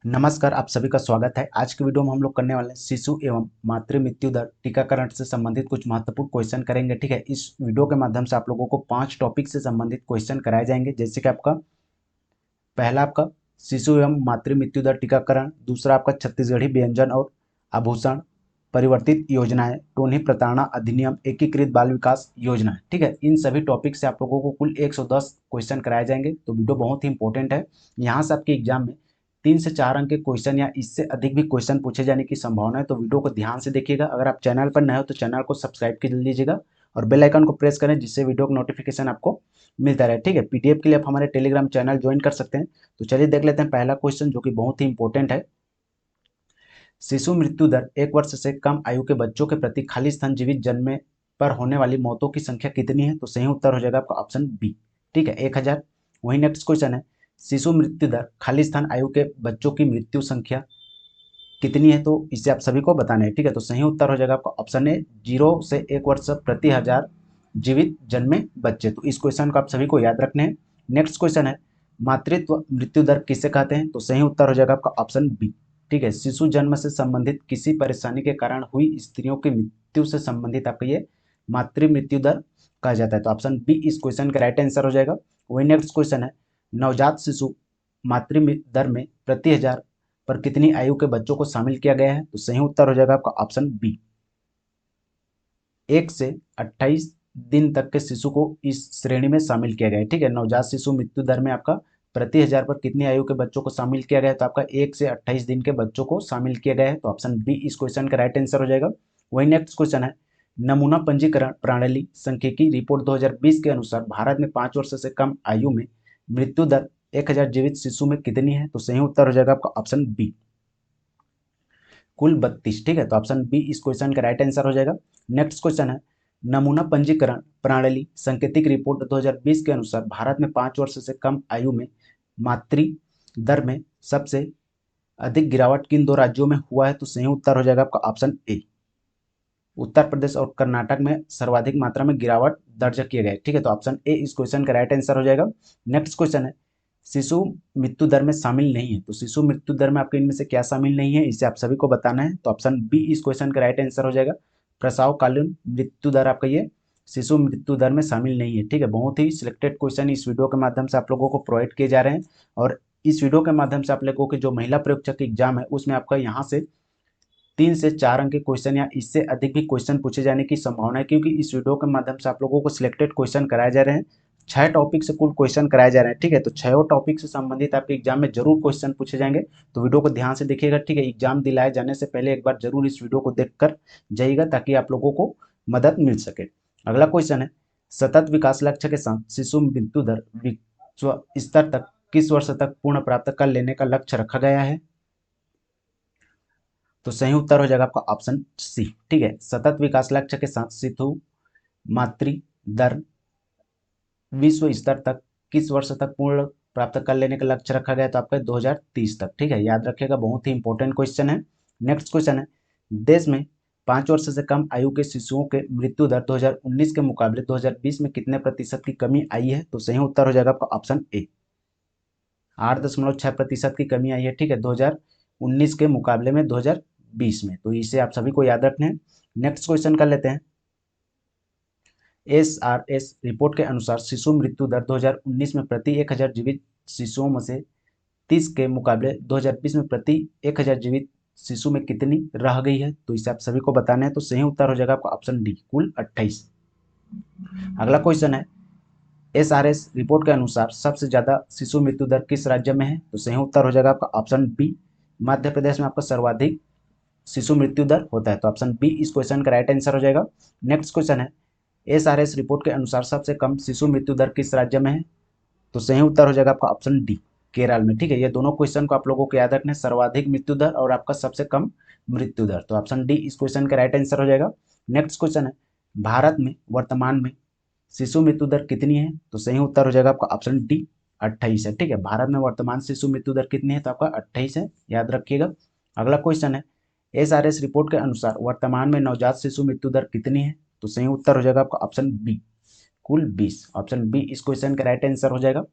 नमस्कार, आप सभी का स्वागत है। आज के वीडियो में हम लोग करने वाले हैं शिशु एवं मातृ मृत्यु दर टीकाकरण से संबंधित कुछ महत्वपूर्ण क्वेश्चन करेंगे। ठीक है, इस वीडियो के माध्यम से आप लोगों को 5 टॉपिक से संबंधित क्वेश्चन कराए जाएंगे। जैसे कि आपका पहला आपका शिशु एवं मातृ मृत्यु दर टीकाकरण, दूसरा आपका छत्तीसगढ़ी व्यंजन और आभूषण परिवर्तित योजनाएं, टोनी प्रताड़ना अधिनियम, एकीकृत बाल विकास योजना। ठीक है, इन सभी टॉपिक से आप लोगों को कुल 110 क्वेश्चन कराए जाएंगे। तो वीडियो बहुत ही इंपॉर्टेंट है। यहाँ से आपके एग्जाम में 3 से 4 अंक के क्वेश्चन या इससे अधिक भी क्वेश्चन पूछे जाने की संभावना है। तो वीडियो को ध्यान से देखिएगा। अगर आप चैनल पर नए हो तो चैनल को सब्सक्राइब कर लीजिएगा और बेल आइकन को प्रेस करें, जिससे वीडियो का नोटिफिकेशन आपको मिलता रहे। ठीक है, पीडीएफ के लिए आप हमारे टेलीग्राम चैनल ज्वाइन कर सकते हैं। तो चलिए देख लेते हैं पहला क्वेश्चन, जो कि बहुत ही इंपॉर्टेंट है। शिशु मृत्यु दर 1 वर्ष से कम आयु के बच्चों के प्रति खाली स्तन जीवित जन्म पर होने वाली मौतों की संख्या कितनी है? तो सही उत्तर हो जाएगा आपका ऑप्शन बी। ठीक है, 1000। वही नेक्स्ट क्वेश्चन है, शिशु मृत्यु दर खाली स्तन आयु के बच्चों की मृत्यु संख्या कितनी है? तो इसे आप सभी को बताना है। ठीक है, तो सही उत्तर हो जाएगा आपका ऑप्शन ए, 0 से 1 वर्ष प्रति 1000 जीवित जन्मे बच्चे। तो इस क्वेश्चन को आप सभी को याद रखने हैं। नेक्स्ट क्वेश्चन है, मातृत्व मृत्यु दर किसे कहते हैं? तो सही उत्तर हो जाएगा आपका ऑप्शन बी। ठीक है, शिशु जन्म से संबंधित किसी परेशानी के कारण हुई स्त्रियों की मृत्यु से संबंधित आपका ये मातृ मृत्यु दर कहा जाता है। तो ऑप्शन बी इस क्वेश्चन का राइट आंसर हो जाएगा। वही नेक्स्ट क्वेश्चन है, नवजात शिशु मातृ दर में प्रति 1000 पर कितनी आयु के बच्चों को शामिल किया गया है? तो सही उत्तर हो जाएगा आपका ऑप्शन बी, 1 से 28 दिन तक के शिशु को इस श्रेणी में शामिल किया गया है। ठीक है, नवजात शिशु मृत्यु दर में आपका प्रति 1000 पर कितनी आयु के बच्चों को शामिल किया गया है? तो आपका 1 से 28 दिन के बच्चों को शामिल किया गया है। तो ऑप्शन बी इस क्वेश्चन का राइट आंसर हो जाएगा। वही नेक्स्ट क्वेश्चन है, नमूना पंजीकरण प्रणाली सांख्यिकी रिपोर्ट 2020 के अनुसार भारत में 5 वर्ष से कम आयु में मृत्यु दर 1000 जीवित शिशु में कितनी है? तो सही उत्तर हो जाएगा आपका ऑप्शन बी, कुल 32। ठीक है, तो ऑप्शन बी इस क्वेश्चन का राइट आंसर हो जाएगा। नेक्स्ट क्वेश्चन है, नमूना पंजीकरण प्रणाली सांकेतिक रिपोर्ट 2020 के अनुसार भारत में 5 वर्ष से कम आयु में मातृ दर में सबसे अधिक गिरावट किन 2 राज्यों में हुआ है? तो सही उत्तर हो जाएगा आपका ऑप्शन ए, उत्तर प्रदेश और कर्नाटक में सर्वाधिक मात्रा में गिरावट दर्ज किए गए। ठीक है, तो ऑप्शन ए इस क्वेश्चन का राइट आंसर हो जाएगा। नेक्स्ट क्वेश्चन है, शिशु मृत्यु दर में शामिल नहीं है। तो शिशु मृत्यु दर में आपके इनमें से क्या शामिल नहीं है, इसे आप सभी को बताना है। तो ऑप्शन बी इस क्वेश्चन का राइट आंसर हो जाएगा, प्रसवकालीन मृत्यु दर आपका ये शिशु मृत्यु दर में शामिल नहीं है। ठीक है, बहुत ही सिलेक्टेड क्वेश्चन इस वीडियो के माध्यम से आप लोगों को प्रोवाइड किए जा रहे हैं। और इस वीडियो के माध्यम से आप लोगों के जो महिला प्रयोगचक एग्जाम है उसमें आपका यहाँ से 3 से 4 अंक के क्वेश्चन या इससे अधिक भी क्वेश्चन पूछे जाने की संभावना है, क्योंकि इस वीडियो के माध्यम से आप लोगों को सिलेक्टेड क्वेश्चन कराए जा रहे हैं। 6 टॉपिक से कुल क्वेश्चन कराए जा रहे हैं। ठीक है, तो 6 टॉपिक से संबंधित आपके एग्जाम में जरूर क्वेश्चन पूछे जाएंगे। तो वीडियो को ध्यान से देखिएगा। ठीक है, एग्जाम दिलाए जाने से पहले एक बार जरूर इस वीडियो को देखकर जाइएगा, ताकि आप लोगों को मदद मिल सके। अगला क्वेश्चन है, सतत विकास लक्ष्य के साथ शिशु मृत्यु दर विश्व स्तर तक किस वर्ष तक पूर्ण प्राप्त कर लेने का लक्ष्य रखा गया है? तो सही उत्तर हो जाएगा आपका ऑप्शन सी। ठीक है, सतत विकास लक्ष्य के साथ शिशु मातृ दर विश्व स्तर तक किस वर्ष तक पूर्ण प्राप्त कर लेने का लक्ष्य रखा गया? तो आपका 2030 तक। ठीक है, याद रखिएगा, बहुत ही इंपॉर्टेंट क्वेश्चन है। नेक्स्ट क्वेश्चन है, देश में 5 वर्ष से कम आयु के शिशुओं के मृत्यु दर 2019 के मुकाबले 2020 में कितने प्रतिशत की कमी आई है? तो सही उत्तर हो जाएगा आपका ऑप्शन ए, 8.6% की कमी आई है। ठीक है, 2019 के मुकाबले में 2020 में। तो इसे आप सभी को याद रखना है। नेक्स्ट क्वेश्चन कर लेते हैं, SRS रिपोर्ट के अनुसार शिशु मृत्यु दर 2019 में प्रति 1000 जीवित शिशुओं में से 30 के मुकाबले 2020 में प्रति 1000 जीवित शिशु में कितनी रह गई है? तो इसे आप सभी को बताना है। तो सही उत्तर हो जाएगा आपका ऑप्शन डी, कुल 28। अगला क्वेश्चन है, SRS रिपोर्ट के अनुसार सबसे ज्यादा शिशु मृत्यु दर किस राज्य में है? तो सही उत्तर हो जाएगा आपका ऑप्शन बी, मध्य प्रदेश में आपका सर्वाधिक शिशु मृत्यु दर होता है। तो ऑप्शन बी इस क्वेश्चन का राइट आंसर हो जाएगा। नेक्स्ट क्वेश्चन है, SRS रिपोर्ट के अनुसार सबसे कम शिशु मृत्यु दर किस राज्य में है? तो सही उत्तर हो जाएगा आपका ऑप्शन डी, केरल में। ठीक है, ये दोनों क्वेश्चन को आप लोगों को याद रखना है, सर्वाधिक मृत्यु दर और आपका सबसे कम मृत्यु दर। तो ऑप्शन डी इस क्वेश्चन का राइट आंसर हो जाएगा। नेक्स्ट क्वेश्चन है, भारत में वर्तमान में शिशु मृत्यु दर कितनी है? तो सही उत्तर हो जाएगा आपका ऑप्शन डी, 28 है। ठीक है, भारत में वर्तमान शिशु मृत्यु दर कितनी है? तो आपका 28 है, याद रखिएगा। अगला क्वेश्चन है, SRS रिपोर्ट के अनुसार वर्तमान में नवजात शिशु मृत्यु दर कितनी है? तो सही उत्तर हो जाएगा आपका ऑप्शन बी, कुल 20। ऑप्शन बी इस क्वेश्चन का राइट आंसर हो जाएगा।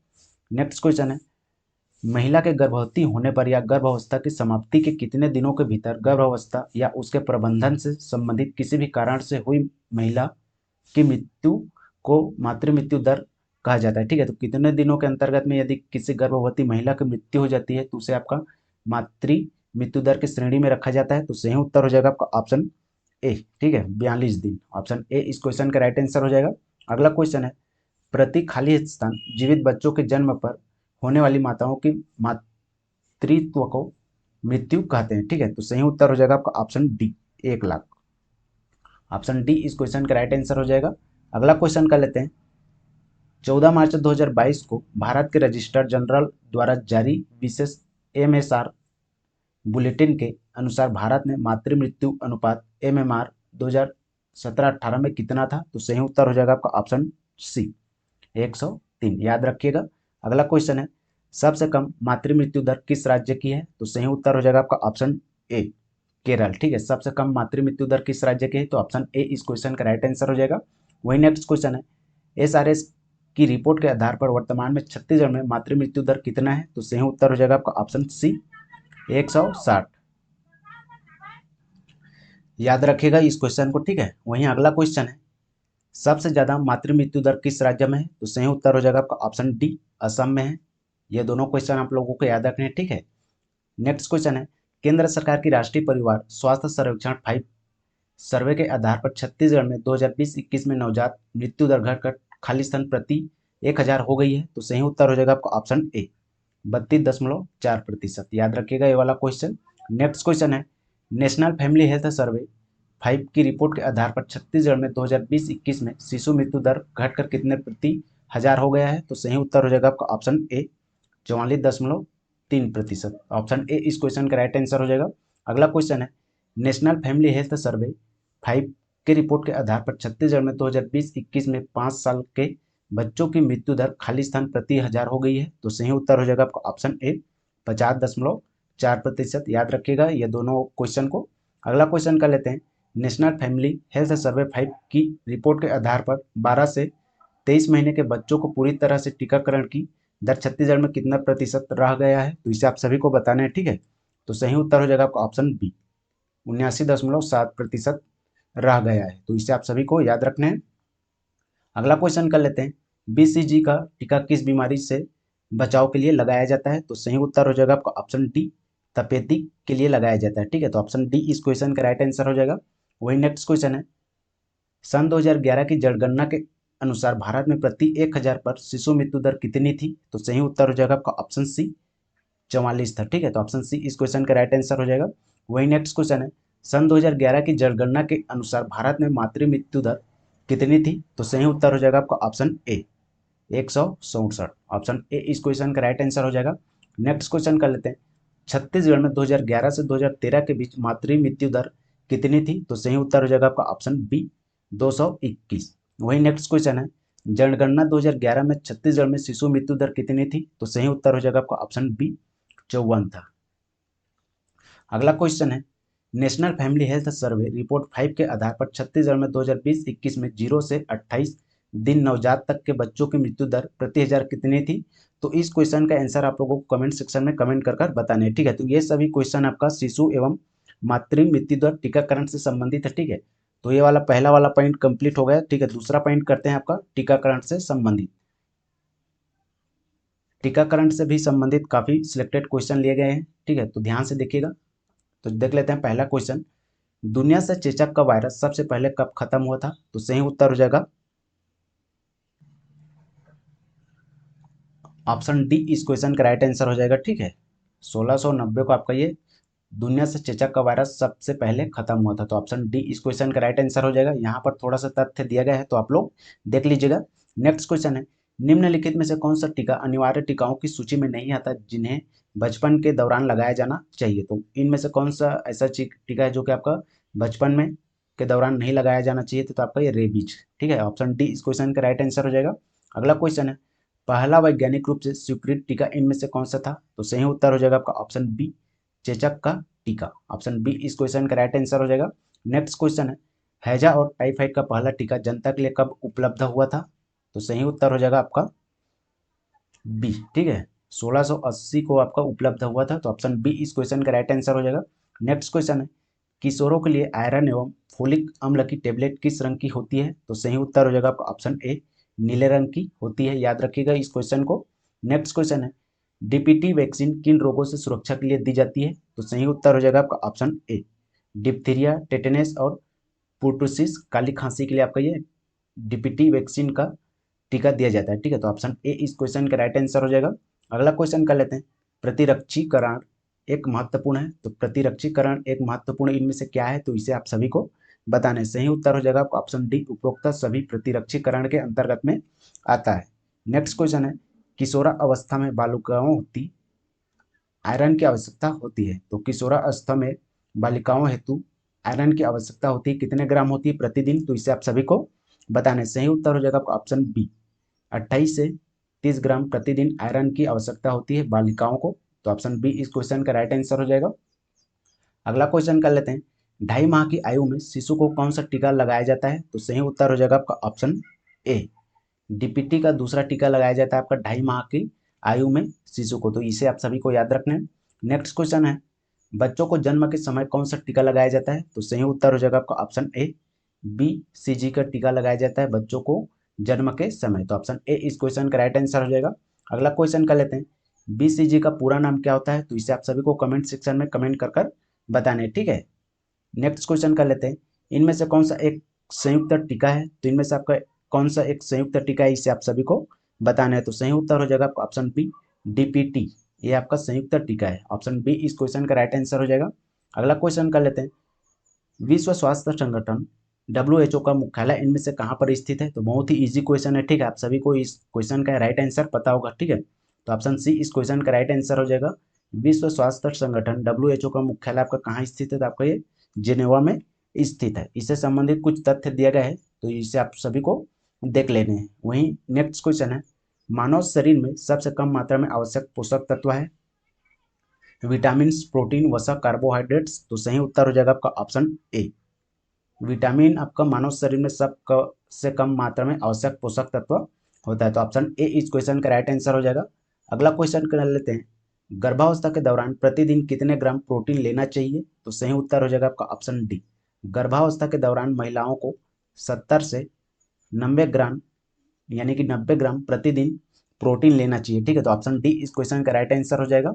नेक्स्ट क्वेश्चन है, महिला के गर्भवती होने पर या गर्भावस्था की समाप्ति के कितने दिनों के भीतर गर्भावस्था या उसके प्रबंधन से संबंधित किसी भी कारण से हुई महिला की मृत्यु को मातृ मृत्यु दर कहा जाता है। ठीक है, तो कितने दिनों के अंतर्गत में यदि किसी गर्भवती महिला की मृत्यु हो जाती है तो उसे आपका मातृ मृत्यु दर की श्रेणी में रखा जाता है। तो सही उत्तर हो जाएगा आपका ऑप्शन ए। ठीक है, 42 दिन, ऑप्शन ए इस क्वेश्चन का राइट आंसर हो जाएगा। अगला क्वेश्चन है, प्रति खाली स्थान जीवित बच्चों के जन्म पर होने वाली माताओं की मातृत्व को मृत्यु कहते हैं। ठीक है, तो सही उत्तर हो जाएगा आपका option D, 1 lakh. Option D इस क्वेश्चन का राइट आंसर हो जाएगा। अगला क्वेश्चन कर लेते हैं, 14 मार्च 2022 को भारत के रजिस्ट्रार जनरल द्वारा जारी विशेष MSR बुलेटिन के अनुसार भारत में मातृ मृत्यु अनुपात MMR 2017-18 में कितना था? तो सही उत्तर हो जाएगा आपका ऑप्शन सी, 103। याद रखिएगा। अगला क्वेश्चन है, सबसे कम मातृ मृत्यु दर किस राज्य की है? तो सही उत्तर हो जाएगा आपका ऑप्शन ए, केरल। ठीक है, सबसे कम मातृ मृत्यु दर किस राज्य की है? तो ऑप्शन ए इस क्वेश्चन का राइट आंसर हो जाएगा। वही नेक्स्ट क्वेश्चन है, SRS की रिपोर्ट के आधार पर वर्तमान में छत्तीसगढ़ में मातृ मृत्यु दर कितना है? तो सही उत्तर हो जाएगा आपका ऑप्शन सी, 160। याद रखिएगा इस क्वेश्चन को। ठीक है, वहीं अगला क्वेश्चन है, सबसे ज्यादा मातृ मृत्यु दर किस राज्य में है? तो सही उत्तर हो जाएगा आपका ऑप्शन डी, असम में है। ये दोनों क्वेश्चन आप लोगों को याद रखने हैं। ठीक है, नेक्स्ट क्वेश्चन है, केंद्र सरकार की राष्ट्रीय परिवार स्वास्थ्य सर्वेक्षण 5 सर्वे के आधार पर छत्तीसगढ़ में 2020-21 में नवजात मृत्यु दर घटकर खाली स्तन प्रति 1000 हो गई है। तो सही उत्तर हो जाएगा आपका ऑप्शन ए, 32.4%। याद रखिएगा ये वाला क्वेश्चन। नेक्स्ट क्वेश्चन है, नेशनल फैमिली हेल्थ सर्वे 5 की रिपोर्ट के आधार पर छत्तीसगढ़ में 2020-21 में शिशु मृत्यु दर घटकर कितने प्रति 1000 हो गया है? तो सही उत्तर हो जाएगा आपका ऑप्शन ए, 44.3%। ऑप्शन ए इस क्वेश्चन का राइट आंसर हो जाएगा। अगला क्वेश्चन है, नेशनल फैमिली हेल्थ सर्वे 5 के रिपोर्ट के आधार पर छत्तीसगढ़ में 2020-21 में 5 साल के बच्चों की मृत्यु दर खाली स्थान प्रति 1000 हो गई है। तो सही उत्तर हो जाएगा आपका ऑप्शन ए, 50.4%। याद रखिएगा ये दोनों क्वेश्चन को। अगला क्वेश्चन कर लेते हैं, नेशनल फैमिली हेल्थ सर्वे 5 की रिपोर्ट के आधार पर 12 से 23 महीने के बच्चों को पूरी तरह से टीकाकरण की दर छत्तीसगढ़ में कितना प्रतिशत रह गया है? तो इसे आप सभी को बताना है। ठीक है, तो सही उत्तर हो जाएगा आपका ऑप्शन बी, 79.7% रह गया है। तो इसे आप सभी को याद रखना है। अगला क्वेश्चन कर लेते हैं, BCG का टीका किस बीमारी से बचाव के लिए लगाया जाता है? तो सही उत्तर हो जाएगा आपका ऑप्शन डी, तपेदिक के लिए लगाया जाता है। ठीक है, तो ऑप्शन डी इस क्वेश्चन का राइट आंसर हो जाएगा। वही नेक्स्ट क्वेश्चन है, सन 2011 की जनगणना के अनुसार भारत में प्रति 1000 पर शिशु मृत्यु दर कितनी थी? तो सही उत्तर हो जाएगा आपका ऑप्शन सी, 44 था। ठीक है, तो ऑप्शन सी इस क्वेश्चन का राइट आंसर हो जाएगा। वही नेक्स्ट क्वेश्चन है, सन 2011 की जनगणना के अनुसार भारत में मातृ मृत्यु दर कितनी थी? तो सही उत्तर हो जाएगा आपका ऑप्शन ए, 167। ऑप्शन ए इस क्वेश्चन का राइट आंसर हो जाएगा। नेक्स्ट क्वेश्चन कर लेते हैं, छत्तीसगढ़ में 2011 से 2013 के बीच मातृ मृत्यु दर कितनी थी? तो सही उत्तर हो जाएगा आपका ऑप्शन बी, 221। वही नेक्स्ट क्वेश्चन है, जनगणना 2011 में छत्तीसगढ़ में शिशु मृत्यु दर कितनी थी? तो सही उत्तर हो जाएगा आपका ऑप्शन बी, 54 था। अगला क्वेश्चन है, national family health survey report 5 के आधार पर छत्तीसगढ़ में 2020-21 में 0 से 28 दिन नवजात तक के बच्चों की मृत्यु दर प्रति 1000 कितनी थी? तो इस क्वेश्चन का आंसर आप लोगों को कमेंट सेक्शन में कमेंट कर बताने हैं। ठीक है, तो ये सभी क्वेश्चन आपका शिशु एवं मातृ मृत्यु दर टीकाकरण से संबंधित है। ठीक है, तो ये वाला पहला वाला पॉइंट कंप्लीट हो गया। ठीक है, दूसरा पॉइंट करते हैं आपका टीकाकरण से संबंधित। टीकाकरण से भी संबंधित काफी सिलेक्टेड क्वेश्चन लिए गए हैं। ठीक है, तो ध्यान से देखिएगा। तो देख लेते हैं पहला क्वेश्चन, दुनिया से चेचक का वायरस सबसे पहले कब खत्म हुआ था? तो सही उत्तर हो जाएगा ऑप्शन डी इस क्वेश्चन का राइट आंसर हो जाएगा। ठीक है, 1690 को आपका ये दुनिया से चेचक का वायरस सबसे पहले खत्म हुआ था। तो ऑप्शन डी इस क्वेश्चन का राइट आंसर हो जाएगा। यहाँ पर थोड़ा सा तथ्य दिया गया है तो आप लोग देख लीजिएगा। नेक्स्ट क्वेश्चन है, निम्नलिखित में से कौन सा टीका अनिवार्य टीकाओं की सूची में नहीं आता जिन्हें बचपन के दौरान लगाया जाना चाहिए? तो इनमें से कौन सा ऐसा टीका है जो कि आपका बचपन में के दौरान नहीं लगाया जाना चाहिए? तो आपका ये रेबीज। ठीक है, ऑप्शन डी इस क्वेश्चन का राइट आंसर हो जाएगा। अगला क्वेश्चन है, पहला वैज्ञानिक रूप से स्वीकृत टीका इनमें से कौन सा था? तो सही उत्तर हो जाएगा आपका ऑप्शन बी, चेचक का टीका। ऑप्शन बी इस क्वेश्चन का राइट आंसर हो जाएगा। नेक्स्ट क्वेश्चन है, हैजा और टाइफाइड का पहला टीका जनता के लिए कब उपलब्ध हुआ था? तो सही उत्तर हो जाएगा आपका बी। ठीक है, 1680 को आपका उपलब्ध हुआ था, तो ऑप्शन बी इस क्वेश्चन का राइट आंसर हो जाएगा। नेक्स्ट क्वेश्चन है, किशोरों के लिए आयरन एवं फोलिक अम्ल की टेबलेट किस रंग की होती है? तो सही उत्तर हो जाएगा आपका ऑप्शन ए, नीले रंग की होती है, याद रखिएगा इस क्वेश्चन को। नेक्स्ट क्वेश्चन है, डीपीटी वैक्सीन किन रोगों से सुरक्षा के लिए दी जाती है? तो सही उत्तर हो जाएगा आपका ऑप्शन ए, डिप्थीरिया, टेटेनस और पुर्टुसिस, काली खांसी के लिए आपका ये डीपीटी वैक्सीन का टीका दिया जाता है। ठीक है, तो ऑप्शन ए इस क्वेश्चन का राइट आंसर हो जाएगा। अगला क्वेश्चन कर लेते हैं, प्रतिरक्षीकरण एक महत्वपूर्ण है, तो प्रतिरक्षीकरण एक महत्वपूर्ण इनमें से क्या है? तो इसे आप सभी को बताना है। सही उत्तर हो जाएगा आपका ऑप्शन डी, उपरोक्त सभी प्रतिरक्षीकरण के अंतर्गत में आता है। नेक्स्ट क्वेश्चन है, किशोरा अवस्था में बालिकाओं होती आयरन की आवश्यकता होती है? तो किशोरा अवस्था में बालिकाओं हेतु आयरन की आवश्यकता होती है, कितने ग्राम होती है प्रतिदिन? तो इसे आप सभी को बताना है। सही उत्तर हो जाएगा आपका ऑप्शन बी, 28 से 30 ग्राम प्रतिदिन आयरन की आवश्यकता होती है बालिकाओं को, तो ऑप्शन बी इस क्वेश्चन का राइट आंसर हो जाएगा। अगला क्वेश्चन कर लेते हैं, 2.5 माह की आयु में शिशु को कौन सा टीका लगाया जाता है? तो सही उत्तर हो जाएगा आपका ऑप्शन ए, डीपीटी का दूसरा टीका लगाया जाता है आपका 2.5 माह की आयु में शिशु को, तो इसे आप सभी को याद रखना है। नेक्स्ट क्वेश्चन है, बच्चों को जन्म के समय कौन सा टीका लगाया जाता है? तो सही उत्तर हो जाएगा आपका ऑप्शन ए, बीसीजी का टीका लगाया जाता है बच्चों को जन्म के समय, तो ऑप्शन ए इस क्वेश्चन का राइट आंसर हो जाएगा। अगला क्वेश्चन कर लेते हैं, बीसीजी का पूरा नाम क्या होता है? तो इसे आप सभी को कमेंट सेक्शन में कमेंट कर कर बताने, ठीक है। नेक्स्ट क्वेश्चन कर लेते हैं, इनमें से कौन सा एक संयुक्त टीका है? तो इनमें से आपका कौन सा एक संयुक्त टीका है, इसे आप सभी को बताना है। तो सही उत्तर हो जाएगा आपका ऑप्शन बी, डीपीटी, ये आपका संयुक्त टीका है। ऑप्शन बी इस क्वेश्चन का राइट आंसर हो जाएगा। अगला क्वेश्चन कर लेते हैं, विश्व स्वास्थ्य संगठन WHO का मुख्यालय इनमें से कहाँ पर स्थित है? तो बहुत ही इजी क्वेश्चन है, ठीक है, आप सभी को इस क्वेश्चन का राइट आंसर पता होगा, ठीक है। तो ऑप्शन सी इस क्वेश्चन का राइट आंसर हो जाएगा। विश्व स्वास्थ्य संगठन WHO का मुख्यालय आपका कहाँ स्थित है? तो आपका ये जिनेवा में स्थित है। इससे संबंधित कुछ तथ्य दिया गया है, तो इसे आप सभी को देख लेने हैं। वहीं नेक्स्ट क्वेश्चन है, मानव शरीर में सबसे कम मात्रा में आवश्यक पोषक तत्व है? विटामिन, प्रोटीन, वसा, कार्बोहाइड्रेट्स, तो सही उत्तर हो जाएगा आपका ऑप्शन ए, विटामिन आपका मानव शरीर में से कम मात्रा में आवश्यक पोषक तत्व होता है, तो ऑप्शन ए इस क्वेश्चन का राइट आंसर हो जाएगा। अगला क्वेश्चन कर लेते हैं, गर्भावस्था के दौरान प्रतिदिन कितने ग्राम प्रोटीन लेना चाहिए? तो सही उत्तर हो जाएगा आपका ऑप्शन डी, गर्भावस्था के दौरान महिलाओं को 70 से 90 ग्राम, यानी कि 90 ग्राम प्रतिदिन प्रोटीन लेना चाहिए, ठीक है। तो ऑप्शन डी इस क्वेश्चन का राइट आंसर हो जाएगा।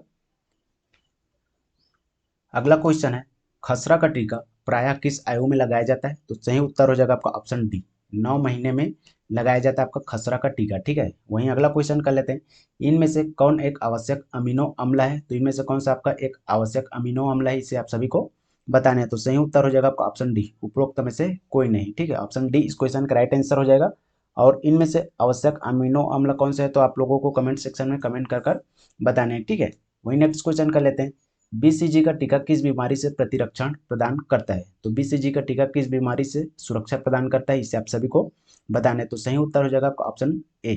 अगला क्वेश्चन है, खसरा का टीका प्रायः किस आयु में लगाया जाता है? तो सही उत्तर हो जाएगा आपका ऑप्शन डी, 9 महीने में लगाया जाता है आपका खसरा का टीका, ठीक है। वहीं अगला क्वेश्चन कर लेते हैं, इनमें से कौन एक आवश्यक अमीनो अम्ल है? तो इनमें से कौन सा आपका एक आवश्यक अमीनो अम्ल है, इसे आप सभी को बताना है। तो सही उत्तर हो जाएगा आपका ऑप्शन डी, उपरोक्त में से कोई नहीं, ठीक है। ऑप्शन डी इस क्वेश्चन का राइट आंसर हो जाएगा। और इनमें से आवश्यक अमीनो अम्ल कौन से है, तो आप लोगों को कमेंट सेक्शन में कमेंट कर कर बताने हैं, ठीक है। वही नेक्स्ट क्वेश्चन कर लेते हैं, बीसीजी का टीका किस बीमारी से प्रतिरक्षण प्रदान करता है? तो बीसीजी का टीका किस बीमारी से सुरक्षा प्रदान करता है, इसे आप सभी को बताना है। तो सही उत्तर हो जाएगा आपका ऑप्शन ए,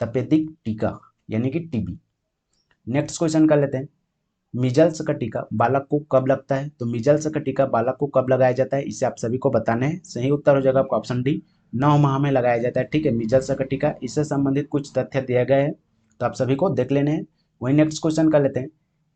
तपेदिक टीका, यानी कि टीबी। नेक्स्ट क्वेश्चन कर लेते हैं, मीजल्स का टीका बालक को कब लगता है? तो मीजल्स का टीका बालक को कब लगाया जाता है, इसे आप सभी को बताना है। सही उत्तर हो जाएगा आपका ऑप्शन डी, 9 माह में लगाया जाता है, ठीक है, मीजल्स का टीका। इससे संबंधित कुछ तथ्य दिए गए हैं, तो आप सभी को देख लेने हैं। वही नेक्स्ट क्वेश्चन कर लेते हैं,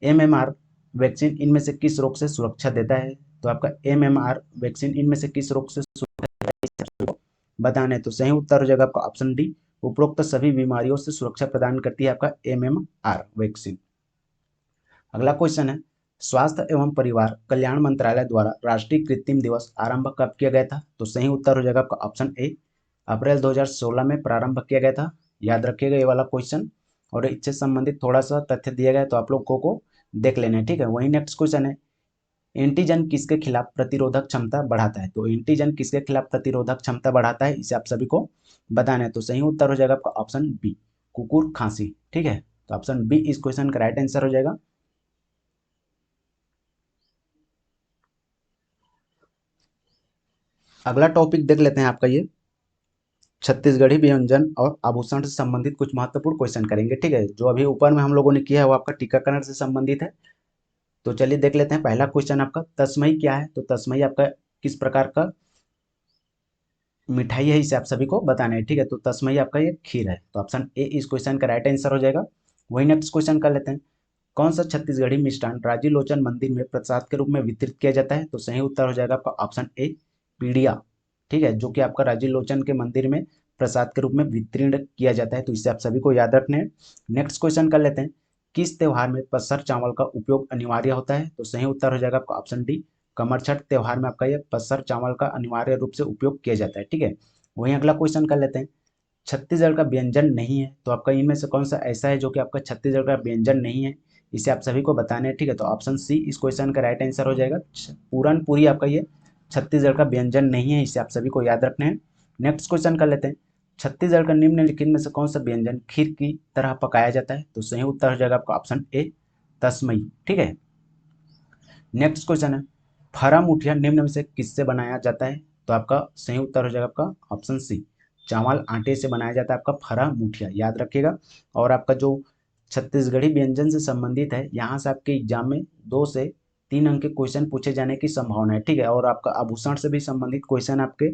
MMR वैक्सीन इनमें से किस रोग से सुरक्षा देता है? तो आपका MMR वैक्सीन इनमें से किस रोग से सुरक्षा बताना है। तो सही उत्तर हो जाएगा आपका ऑप्शन डी, उपरोक्त सभी बीमारियों से सुरक्षा प्रदान करती है आपका MMR वैक्सीन। अगला क्वेश्चन है, स्वास्थ्य एवं परिवार कल्याण मंत्रालय द्वारा राष्ट्रीय कृत्रिम दिवस आरंभ कब किया गया था? तो सही उत्तर हो जाएगा आपका ऑप्शन ए, अप्रैल 2016 में प्रारंभ किया गया था, याद रखिएगा ये वाला क्वेश्चन। और इससे संबंधित थोड़ा सा तथ्य दिया गया है, तो आप लोगों को देख लेना है, ठीक है। वही नेक्स्ट क्वेश्चन है, एंटीजन किसके खिलाफ प्रतिरोधक क्षमता बढ़ाता है? तो एंटीजन किसके खिलाफ प्रतिरोधक क्षमता बढ़ाता है, इसे आप सभी को बताना है। तो सही उत्तर हो जाएगा आपका ऑप्शन बी, कुकुर खांसी, ठीक है। तो ऑप्शन बी इस क्वेश्चन का राइट आंसर हो जाएगा। अगला टॉपिक देख लेते हैं आपका ये छत्तीसगढ़ी व्यंजन और आभूषण से संबंधित कुछ महत्वपूर्ण क्वेश्चन करेंगे, ठीक है। जो अभी ऊपर में हम लोगों ने किया है वो आपका टीकाकरण से संबंधित है। तो चलिए देख लेते हैं, पहला क्वेश्चन आपका, तस्मई क्या है? तो तस्मई आपका किस प्रकार का मिठाई है, इसे आप सभी को बताना है, ठीक है। तो तस्मई आपका ये खीर है, तो ऑप्शन ए इस क्वेश्चन का राइट आंसर हो जाएगा। वही नेक्स्ट क्वेश्चन कर लेते हैं, कौन सा छत्तीसगढ़ी मिष्ठान राजी लोचन मंदिर में प्रसाद के रूप में वितरित किया जाता है? तो सही उत्तर हो जाएगा आपका ऑप्शन ए पीड़िया। ठीक है, जो कि आपका राजी लोचन के मंदिर में प्रसाद के रूप में वितरण किया जाता है, तो इसे आप सभी को याद रखने हैं। नेक्स्ट क्वेश्चन कर लेते हैं, किस त्योहार में पसर चावल का उपयोग अनिवार्य होता है? तो सही उत्तर हो जाएगा आपका ऑप्शन डी कमरछठ त्योहार में आपका यह पसर चावल का अनिवार्य रूप से उपयोग किया जाता है। ठीक है, वहीं अगला क्वेश्चन कर लेते हैं, छत्तीसगढ़ का व्यंजन नहीं है, तो आपका इनमें से कौन सा ऐसा है जो कि आपका छत्तीसगढ़ का व्यंजन नहीं है? इसे आप सभी को बताना है। ठीक है, तो ऑप्शन सी इस क्वेश्चन का राइट आंसर हो जाएगा। पूरन पूरी आपका ये छत्तीसगढ़ का व्यंजन नहीं है, इसे आप सभी को याद रखना है। नेक्स्ट क्वेश्चन कर लेते हैं, छत्तीसगढ़ का निम्नलिखित में से कौन सा व्यंजन खीर की तरह पकाया जाता है? तो सही उत्तर हो जाएगा आपका ऑप्शन ए तस्मई। ठीक है, नेक्स्ट क्वेश्चन है, फरा मुठिया निम्न में से किससे बनाया जाता है? तो आपका सही उत्तर हो जाएगा आपका ऑप्शन सी चावल आटे से बनाया जाता है आपका फरा मुठिया, याद रखिएगा। और आपका जो छत्तीसगढ़ी व्यंजन से संबंधित है, यहाँ से आपके एग्जाम में 2 से 3 अंक के क्वेश्चन पूछे जाने की संभावना है। ठीक है, और आपका आभूषण से भी संबंधित क्वेश्चन आपके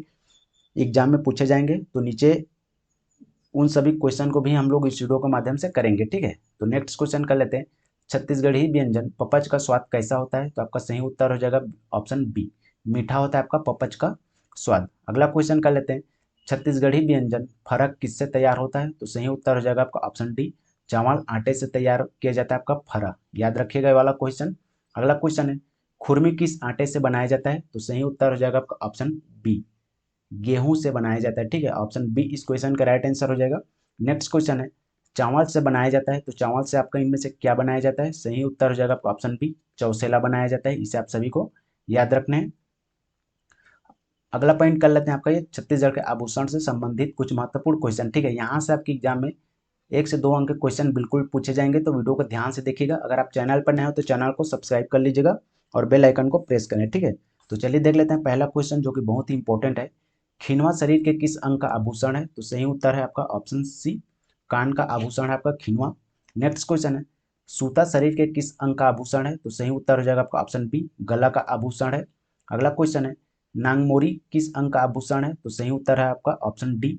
एग्जाम में पूछे जाएंगे, तो नीचे उन सभी क्वेश्चन को भी हम लोग इस वीडियो के माध्यम से करेंगे। ठीक है, तो नेक्स्ट क्वेश्चन कर लेते हैं, छत्तीसगढ़ी व्यंजन पपज का स्वाद कैसा होता है? तो आपका सही उत्तर हो जाएगा ऑप्शन बी मीठा होता है आपका पपज का स्वाद। अगला क्वेश्चन कर लेते हैं, छत्तीसगढ़ी व्यंजन फरक किससे तैयार होता है? तो सही उत्तर हो जाएगा आपका ऑप्शन डी चावल आटे से तैयार किया जाता है आपका फरा, याद रखिएगा ये वाला क्वेश्चन। अगला क्वेश्चन है, खुरमी किस आटे से बनाया जाता है? तो सही उत्तर हो जाएगा आपका ऑप्शन बी गेहूं से बनाया जाता है। ठीक है, ऑप्शन बी इस क्वेश्चन का राइट आंसर हो जाएगा। नेक्स्ट क्वेश्चन है, चावल से बनाया जाता है, तो चावल से आपका इनमें से क्या बनाया जाता है? सही उत्तर हो जाएगा आपका ऑप्शन बी चौसेला बनाया जाता है, इसे आप सभी को याद रखना है। अगला पॉइंट कर लेते हैं आपका ये छत्तीसगढ़ के आभूषण से संबंधित कुछ महत्वपूर्ण क्वेश्चन। ठीक है, यहाँ से आपके एग्जाम में 1 से 2 अंक के क्वेश्चन बिल्कुल पूछे जाएंगे, तो वीडियो को ध्यान से देखिएगा। अगर आप चैनल पर नए हो तो चैनल को सब्सक्राइब कर लीजिएगा और बेल आइकन को प्रेस करें। ठीक है, तो चलिए देख लेते हैं पहला क्वेश्चन जो कि बहुत ही इंपॉर्टेंट है, खिनवा शरीर के किस अंग का आभूषण है? तो सही उत्तर है आपका ऑप्शन सी कान का आभूषण है आपका खिनवा। नेक्स्ट क्वेश्चन है, सूता शरीर के किस अंग का आभूषण है? तो सही उत्तर हो जाएगा आपका ऑप्शन बी गला का आभूषण है। अगला क्वेश्चन है, नांगमोरी किस अंग का आभूषण है? तो सही उत्तर है आपका ऑप्शन डी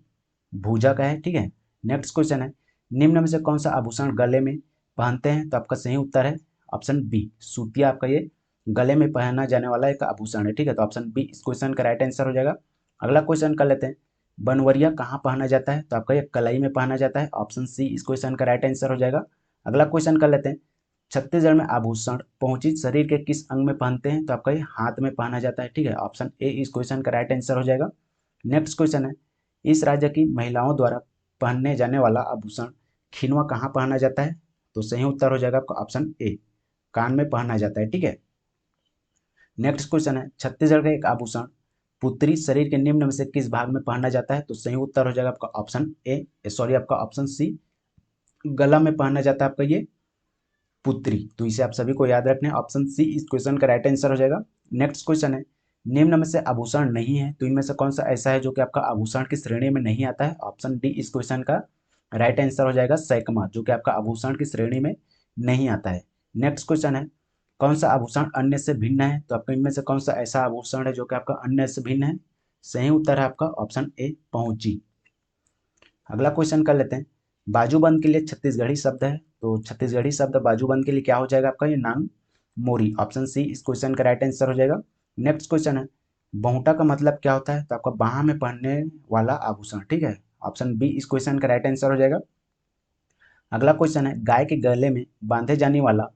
भुजा का है। ठीक है, नेक्स्ट क्वेश्चन है, निम्न में से कौन सा आभूषण गले में पहनते हैं? तो आपका सही उत्तर है ऑप्शन बी सूतिया, आपका ये गले में पहना जाने वाला एक आभूषण है। ठीक है, तो ऑप्शन बी इस क्वेश्चन का राइट आंसर हो जाएगा। अगला क्वेश्चन कर लेते हैं, बनवरिया कहाँ पहना जाता है? तो आपका ये कलाई में पहना जाता है, ऑप्शन सी इस क्वेश्चन का राइट आंसर हो जाएगा। अगला क्वेश्चन कर लेते हैं, छत्तीसगढ़ में आभूषण पहुंची शरीर के किस अंग में पहनते हैं? तो आपका ये हाथ में पहना जाता है। ठीक है, ऑप्शन ए इस क्वेश्चन का राइट आंसर हो जाएगा। नेक्स्ट क्वेश्चन है, इस राज्य की महिलाओं द्वारा पहनने जाने वाला आभूषण खिनवा कहाँ पहना जाता है? तो सही उत्तर हो जाएगा आपका ऑप्शन ए कान में पहना जाता है। ठीक है, नेक्स्ट क्वेश्चन है, छत्तीसगढ़ का एक आभूषण पुत्री शरीर के निम्न में से किस भाग में पहना जाता है? तो सही उत्तर हो जाएगा आपका ऑप्शन ए सॉरी आपका ऑप्शन सी गला में पहना जाता है आपका ये पुत्री, तो इसे आप सभी को याद रखना है, ऑप्शन सी इस क्वेश्चन का राइट आंसर हो जाएगा। नेक्स्ट क्वेश्चन है, निम्न में से आभूषण नहीं है, तो इनमें से कौन सा ऐसा है जो कि आपका आभूषण की श्रेणी में नहीं आता है? ऑप्शन डी इस क्वेश्चन का राइट आंसर हो जाएगा सैकमा, जो कि आपका आभूषण की श्रेणी में नहीं आता है। नेक्स्ट क्वेश्चन है, कौन सा आभूषण अन्य से भिन्न है? तो आपका इनमें से कौन सा ऐसा आभूषण है जो कि आपका अन्य से भिन्न है? सही उत्तर है आपका ऑप्शन ए पहुंची। अगला क्वेश्चन कर लेते हैं, बाजूबंद के लिए छत्तीसगढ़ी शब्द है, तो छत्तीसगढ़ी शब्द बाजूबंद के लिए क्या हो जाएगा आपका? ये नांग मोरी, ऑप्शन सी इस क्वेश्चन का राइट आंसर हो जाएगा। नेक्स्ट क्वेश्चन है, बहुटा का मतलब क्या होता है? तो आपका बाह में पहनने वाला आभूषण। ठीक है, ऑप्शन बी इस क्वेश्चन का राइट आंसर हो जाएगा। अगला क्वेश्चन है, गाय के गले में बांधे जाने वाला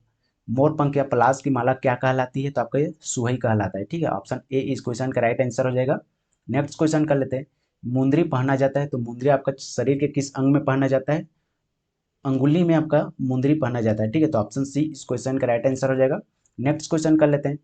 मोर पंख या पलाश की माला क्या कहलाती है? तो आपका ये सुहई कहलाता है। ठीक है, ऑप्शन ए इस क्वेश्चन का राइट आंसर हो जाएगा। नेक्स्ट क्वेश्चन कर लेते हैं, मुंदरी पहना जाता है, तो मुंदरी आपका शरीर के किस अंग में पहना जाता है? अंगुली में आपका मुंदरी पहना जाता है। ठीक है, तो ऑप्शन सी इस क्वेश्चन का राइट आंसर हो जाएगा। नेक्स्ट क्वेश्चन कर लेते हैं,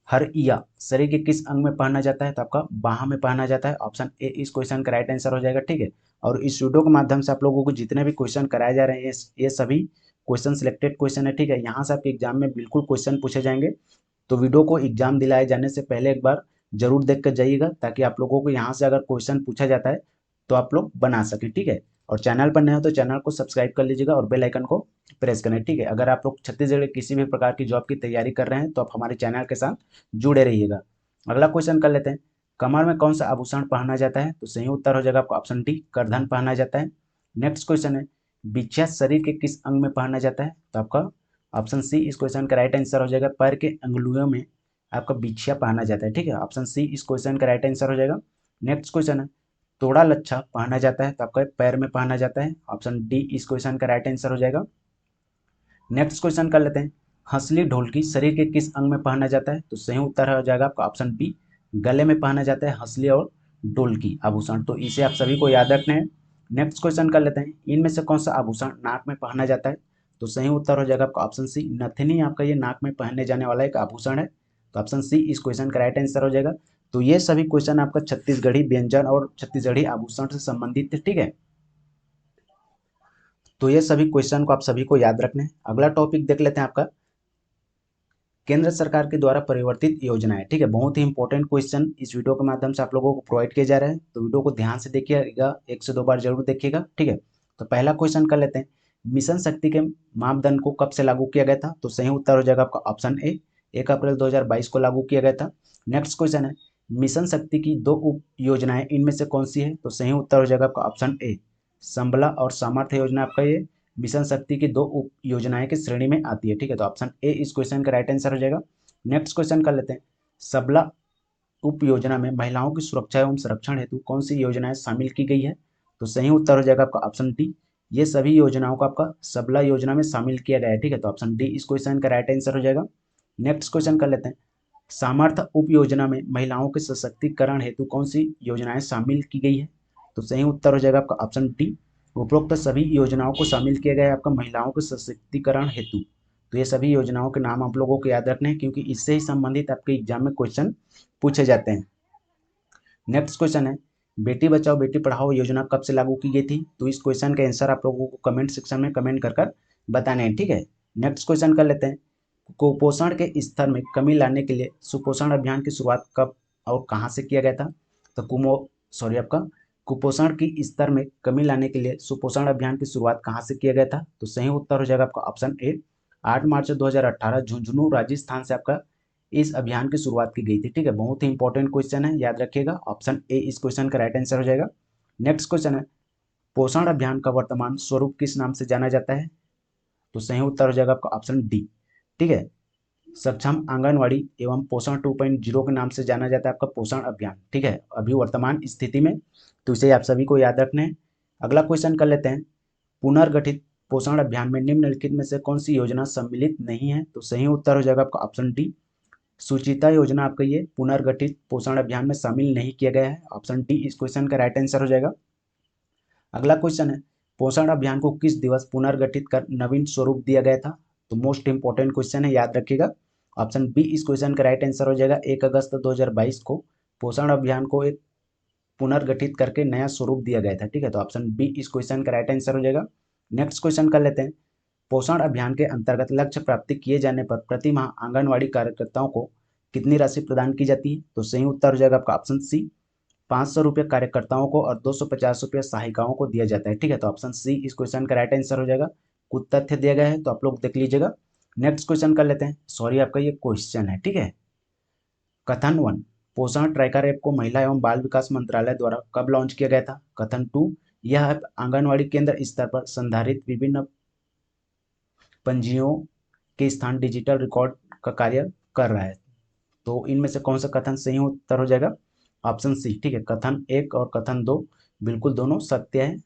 हरइया शरीर के किस अंग में पहना जाता है? तो आपका बाह में पहना जाता है, ऑप्शन ए इस क्वेश्चन का राइट आंसर हो जाएगा। ठीक है, और इस वीडियो के माध्यम से आप लोगों को जितने भी क्वेश्चन कराए जा रहे हैं ये सभी क्वेश्चन सिलेक्टेड क्वेश्चन है। ठीक है, यहाँ से आपके एग्जाम में बिल्कुल क्वेश्चन पूछे जाएंगे, तो वीडियो को एग्जाम दिलाए जाने से पहले एक बार जरूर देख कर जाइएगा, ताकि आप लोगों को यहाँ से अगर क्वेश्चन पूछा जाता है तो आप लोग बना सकें। ठीक है, और चैनल पर नए हो तो चैनल को सब्सक्राइब कर लीजिएगा और बेल आइकन को प्रेस करें। ठीक है, अगर आप लोग छत्तीसगढ़ के किसी भी प्रकार की जॉब की तैयारी कर रहे हैं तो आप हमारे चैनल के साथ जुड़े रहिएगा। अगला क्वेश्चन कर लेते हैं, कमर में कौन सा आभूषण पहना जाता है? तो सही उत्तर हो जाएगा आपका ऑप्शन डी करधन पहना जाता है। नेक्स्ट क्वेश्चन है, बिछिया शरीर के किस अंग में पहना जाता है? तो आपका ऑप्शन सी इस क्वेश्चन का राइट आंसर हो जाएगा, पैर के अंगुलियों में आपका बिछिया पहना जाता है। ठीक है, ऑप्शन सी इस क्वेश्चन का राइट आंसर हो जाएगा। नेक्स्ट क्वेश्चन है, तोड़ा लच्छा पहना जाता है, तो आपका पैर में पहना जाता है। ऑप्शन डी इस क्वेश्चन का राइट आंसर हो जाएगा। नेक्स्ट क्वेश्चन कर लेते हैं, हंसली ढोलकी शरीर के किस अंग में पहना जाता है? तो सही उत्तर हो जाएगा आपका ऑप्शन बी, गले में पहना जाता है हंसली और ढोलकी आभूषण। तो इसे आप सभी को याद रखना है। नेक्स्ट क्वेश्चन कर लेते हैं, इनमें से कौन सा आभूषण नाक में पहना जाता है? तो सही उत्तर हो जाएगा आपका ऑप्शन सी, नथनी आपका ये नाक में पहनने जाने वाला एक आभूषण है। तो ऑप्शन सी इस क्वेश्चन का राइट आंसर हो जाएगा। तो ये सभी क्वेश्चन आपका छत्तीसगढ़ी व्यंजन और छत्तीसगढ़ी आभूषण से संबंधित थे। ठीक है, तो ये सभी क्वेश्चन को आप सभी को याद रखना है। अगला टॉपिक देख लेते हैं आपका, केंद्र सरकार के द्वारा परिवर्तित योजनाएं। ठीक है, बहुत ही इंपॉर्टेंट क्वेश्चन इस वीडियो के माध्यम से आप लोगों को प्रोवाइड किया जा रहा है, तो वीडियो को ध्यान से देखिएगा, एक से दो बार जरूर देखिएगा। ठीक है, तो पहला क्वेश्चन कर लेते हैं, मिशन शक्ति के मापदंड को कब से लागू किया गया था? तो सही उत्तर हो जाएगा आपका ऑप्शन ए, 1 अप्रैल 2022 को लागू किया गया था। नेक्स्ट क्वेश्चन है, मिशन शक्ति की दो उप योजनाएं इनमें से कौन सी है? तो सही उत्तर हो जाएगा आपका ऑप्शन ए, संबला और सामर्थ्य योजना आपका ये मिशन शक्ति की दो उप योजनाएं की श्रेणी में आती है। ठीक है, तो ऑप्शन ए इस क्वेश्चन का राइट आंसर हो जाएगा। नेक्स्ट क्वेश्चन कर लेते हैं, सबला उप योजना में महिलाओं की सुरक्षा एवं संरक्षण हेतु कौन सी योजनाएं शामिल की गई है? तो सही उत्तर हो जाएगा आपका ऑप्शन डी, ये सभी योजनाओं को आपका सबला योजना में शामिल किया गया है। ठीक है, तो ऑप्शन डी इस क्वेश्चन का राइट आंसर हो जाएगा। नेक्स्ट क्वेश्चन कर लेते हैं, सामर्थ्य उप योजना में महिलाओं के सशक्तिकरण हेतु कौन सी योजनाएं शामिल की गई है? तो सही उत्तर हो जाएगा आपका ऑप्शन डी, उपरोक्त सभी योजनाओं को शामिल किया गया है आपका महिलाओं के सशक्तिकरण हेतु। तो ये सभी योजनाओं के नाम आप लोगों को याद रखने हैं, क्योंकि इससे ही संबंधित आपके एग्जाम में क्वेश्चन पूछे जाते हैं। नेक्स्ट क्वेश्चन है, बेटी बचाओ बेटी पढ़ाओ योजना कब से लागू की गई थी? तो इस क्वेश्चन का आंसर आप लोगों को कमेंट सेक्शन में कमेंट कर बताने हैं। ठीक है, नेक्स्ट क्वेश्चन कर लेते हैं, कुपोषण के स्तर में कमी लाने के लिए सुपोषण अभियान की शुरुआत कब और कहां से किया गया था? तो आपका कुपोषण की स्तर में कमी लाने के लिए सुपोषण अभियान की शुरुआत कहां से किया गया था? तो सही उत्तर हो जाएगा आपका ऑप्शन ए, 8 मार्च 2018 झुंझुनू राजस्थान से आपका इस अभियान की शुरुआत की गई थी। ठीक है, बहुत ही इंपॉर्टेंट क्वेश्चन है, याद रखिएगा, ऑप्शन ए इस क्वेश्चन का राइट आंसर हो जाएगा। नेक्स्ट क्वेश्चन है, पोषण अभियान का वर्तमान स्वरूप किस नाम से जाना जाता है? तो सही उत्तर हो जाएगा आपका ऑप्शन डी। ठीक है, सक्षम आंगनवाड़ी एवं पोषण 2.0 के नाम से जाना जाता है आपका पोषण अभियान। ठीक है, अभी वर्तमान स्थिति में, तो इसे आप सभी को याद रखना है। अगला क्वेश्चन कर लेते हैं, पुनर्गठित पोषण अभियान में निम्नलिखित में से कौन सी योजना सम्मिलित नहीं है? तो सही उत्तर हो जाएगा आपका ऑप्शन डी, सुचिता योजना आपका ये पुनर्गठित पोषण अभियान में शामिल नहीं किया गया है। ऑप्शन डी इस क्वेश्चन का राइट आंसर हो जाएगा। अगला क्वेश्चन है, पोषण अभियान को किस दिवस पुनर्गठित कर नवीन स्वरूप दिया गया था? तो मोस्ट इंपॉर्टेंट क्वेश्चन है, याद रखिएगा, ऑप्शन बी इस क्वेश्चन का राइट आंसर हो जाएगा। 1 अगस्त 2022 को पोषण अभियान को एक पुनर्गठित करके नया स्वरूप दिया गया था। ठीक है, तो ऑप्शन बी इस क्वेश्चन का राइट आंसर हो जाएगा। नेक्स्ट क्वेश्चन कर लेते हैं, पोषण अभियान के अंतर्गत लक्ष्य प्राप्ति किए जाने पर प्रति माह आंगनवाड़ी कार्यकर्ताओं को कितनी राशि प्रदान की जाती है? तो सही उत्तर हो जाएगा आपका ऑप्शन सी, 500 रुपये कार्यकर्ताओं को और 250 रुपये सहायिकाओं को दिया जाता है। ठीक है, तो ऑप्शन सी इस क्वेश्चन का राइट आंसर हो जाएगा। कुछ तथ्य दिया गया है तो आप लोग देख लीजिएगा। नेक्स्ट क्वेश्चन कर लेते हैं, सॉरी आपका ये क्वेश्चन है। ठीक है, कथन 1, पोषण ट्रैकर ऐप को महिला एवं बाल विकास मंत्रालय द्वारा कब लॉन्च किया गया था? कथन 2, यह ऐप आंगनवाड़ी केंद्र स्तर पर संधारित विभिन्न पंजियों के स्थान डिजिटल रिकॉर्ड का कार्य कर रहा है। तो इनमें से कौन सा कथन सही उत्तर हो जाएगा? Option C. ठीक है, कथन 1 और कथन 2 बिल्कुल दोनों सत्य है।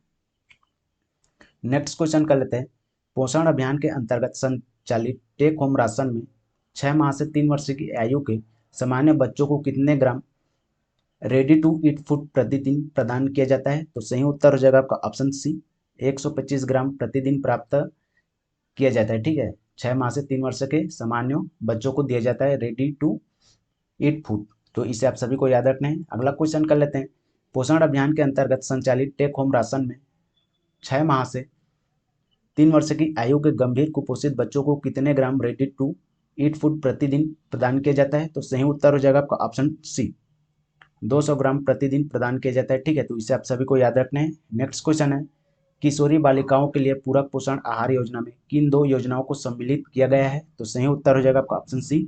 नेक्स्ट क्वेश्चन कर लेते हैं, पोषण अभियान के अंतर्गत संचालित टेक होम राशन में 6 माह से 3 वर्ष की आयु के सामान्य बच्चों को कितने ग्राम रेडी टू ईट फूड प्रतिदिन प्रदान किया जाता है? तो सही उत्तर हो जाएगा आपका ऑप्शन सी, 125 ग्राम प्रतिदिन प्राप्त किया जाता है। ठीक है, 6 माह से 3 वर्ष के सामान्य बच्चों को दिया जाता है रेडी टू ईट फूड। तो इसे आप सभी को याद रखना है। अगला क्वेश्चन कर लेते हैं, पोषण अभियान के अंतर्गत संचालित टेक होम राशन में 6 माह से 3 वर्ष की आयु के गंभीर कुपोषित बच्चों को कितने ग्राम रेडी टू ईट फूड प्रतिदिन प्रदान किया जाता है? तो सही उत्तर हो जाएगा आपका ऑप्शन सी, 200 ग्राम प्रतिदिन प्रदान किया जाता है। ठीक है, तो इसे आप सभी को याद रखना है। नेक्स्ट क्वेश्चन है, किशोरी बालिकाओं के लिए पूरक पोषण आहार योजना में किन दो योजनाओं को सम्मिलित किया गया है? तो सही उत्तर हो जाएगा आपका ऑप्शन सी।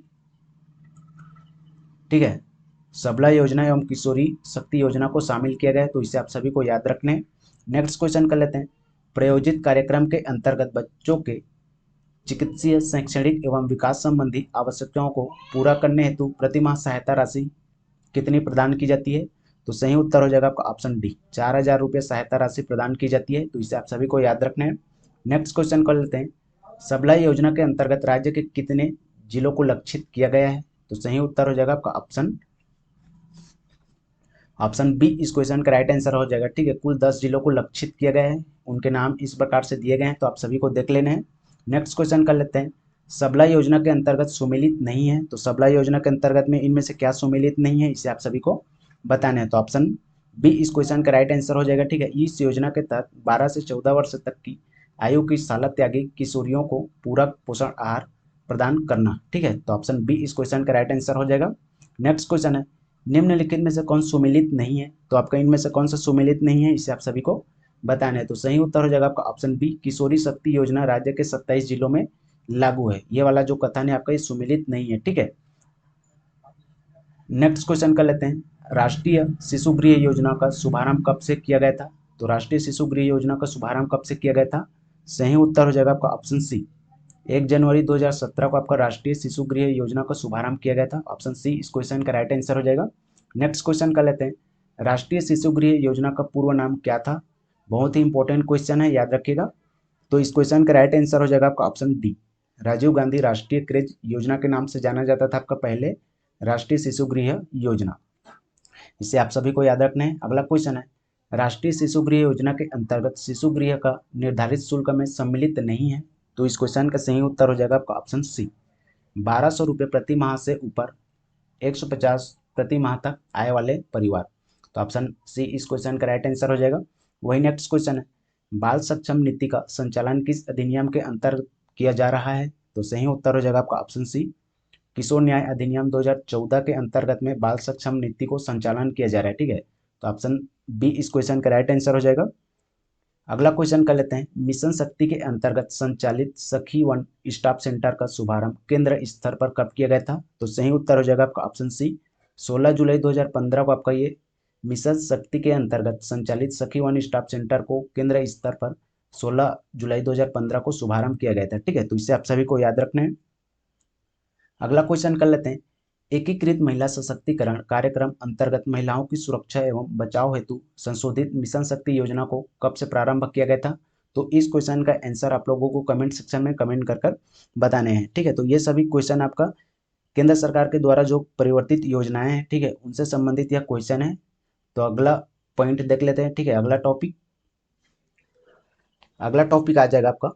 ठीक है, सबला योजना एवं किशोरी शक्ति योजना को शामिल किया गया है, तो इसे आप सभी को याद रखने हैं। नेक्स्ट क्वेश्चन कर लेते हैं, प्रायोजित कार्यक्रम के अंतर्गत बच्चों के चिकित्सीय, शैक्षणिक एवं विकास संबंधी आवश्यकताओं को पूरा करने हेतु प्रतिमाह सहायता राशि कितनी प्रदान की जाती है? तो सही उत्तर हो जाएगा आपका ऑप्शन डी, 4,000 रुपये सहायता राशि प्रदान की जाती है। तो इसे आप सभी को याद रखना है। नेक्स्ट क्वेश्चन कर लेते हैं, सबला योजना के अंतर्गत राज्य के कितने जिलों को लक्षित किया गया है? तो सही उत्तर हो जाएगा आपका ऑप्शन बी इस क्वेश्चन का राइट आंसर हो जाएगा। ठीक है, कुल 10 जिलों को लक्षित किया गया है, उनके नाम इस प्रकार से दिए गए हैं, तो आप सभी को देख लेने हैं। नेक्स्ट क्वेश्चन कर लेते हैं, सबला योजना के अंतर्गत सुमेलित नहीं है, तो सबला योजना के अंतर्गत में इनमें से क्या सुमेलित नहीं है, इसे आप सभी को बताना है। तो ऑप्शन बी इस क्वेश्चन का राइट आंसर हो जाएगा। ठीक है, इस योजना के तहत 12 से 14 वर्ष तक की आयु की शाला त्यागी किशोरियों को पूरक पोषण आहार प्रदान करना। ठीक है, तो ऑप्शन बी इस क्वेश्चन का राइट आंसर हो जाएगा। नेक्स्ट क्वेश्चन है, निम्नलिखित में से कौन सुमेलित नहीं है? तो आपका इनमें से कौन सा सुमेलित नहीं है, इसे आप सभी को बताना है। तो सही उत्तर हो जाएगा आपका ऑप्शन बी, किशोरी शक्ति योजना राज्य के 27 जिलों में लागू है। ये वाला जो कथन है आपका, ये सुमेलित नहीं है। ठीक है, नेक्स्ट क्वेश्चन कर लेते हैं, राष्ट्रीय शिशु गृह योजना का शुभारंभ कब से किया गया था? तो राष्ट्रीय शिशु गृह योजना का शुभारंभ कब से किया गया था? सही उत्तर हो जाएगा आपका ऑप्शन सी, 1 जनवरी 2017 को आपका राष्ट्रीय शिशु गृह योजना का शुभारंभ किया गया था। ऑप्शन सी इस क्वेश्चन का राइट आंसर हो जाएगा। नेक्स्ट क्वेश्चन कर लेते हैं, राष्ट्रीय शिशु गृह योजना का पूर्व नाम क्या था? बहुत ही इंपॉर्टेंट क्वेश्चन है, याद रखिएगा। तो इस क्वेश्चन का राइट आंसर हो जाएगा आपका ऑप्शन डी, राजीव गांधी राष्ट्रीय क्रेज योजना के नाम से जाना जाता था आपका पहले राष्ट्रीय शिशु गृह योजना। इसे आप सभी को याद रखना है। अगला क्वेश्चन है, राष्ट्रीय शिशु गृह योजना के अंतर्गत शिशु गृह का निर्धारित शुल्क में सम्मिलित नहीं है। तो इस क्वेश्चन का सही उत्तर हो जाएगा आपका ऑप्शन सी, 1200 रुपये प्रति माह से ऊपर 150 प्रति माह तक आय वाले परिवार। तो ऑप्शन सी इस क्वेश्चन का राइट आंसर हो जाएगा। वही नेक्स्ट क्वेश्चन है, बाल सक्षम नीति का संचालन किस अधिनियम के अंतर्गत किया जा रहा है? तो सही उत्तर हो जाएगा आपका ऑप्शन सी, किशोर न्याय अधिनियम 2014 के अंतर्गत में बाल सक्षम नीति को संचालन किया जा रहा है। ठीक है, तो ऑप्शन बी इस क्वेश्चन का राइट आंसर हो जाएगा। अगला क्वेश्चन कर लेते हैं, मिशन शक्ति के अंतर्गत संचालित सखी वन स्टाफ सेंटर का शुभारंभ केंद्र स्तर पर कब किया गया था? तो सही उत्तर हो जाएगा आपका ऑप्शन सी, 16 जुलाई 2015 को आपका ये मिशन शक्ति के अंतर्गत संचालित सखी वन स्टाफ सेंटर को केंद्र स्तर पर 16 जुलाई 2015 को शुभारंभ किया गया था। ठीक है, तो इसे आप सभी को याद रखना है। अगला क्वेश्चन कर लेते हैं, एकीकृत महिला सशक्तिकरण कार्यक्रम अंतर्गत महिलाओं की सुरक्षा एवं बचाव हेतु संशोधित मिशन शक्ति योजना को कब से प्रारंभ किया गया था? तो इस क्वेश्चन का आंसर आप लोगों को कमेंट सेक्शन में कमेंट कर बताने हैं। ठीक है, तो ये सभी क्वेश्चन आपका केंद्र सरकार के द्वारा जो परिवर्तित योजनाएं हैं, ठीक है, उनसे संबंधित यह क्वेश्चन है। तो अगला पॉइंट देख लेते हैं। ठीक है, अगला टॉपिक आ जाएगा आपका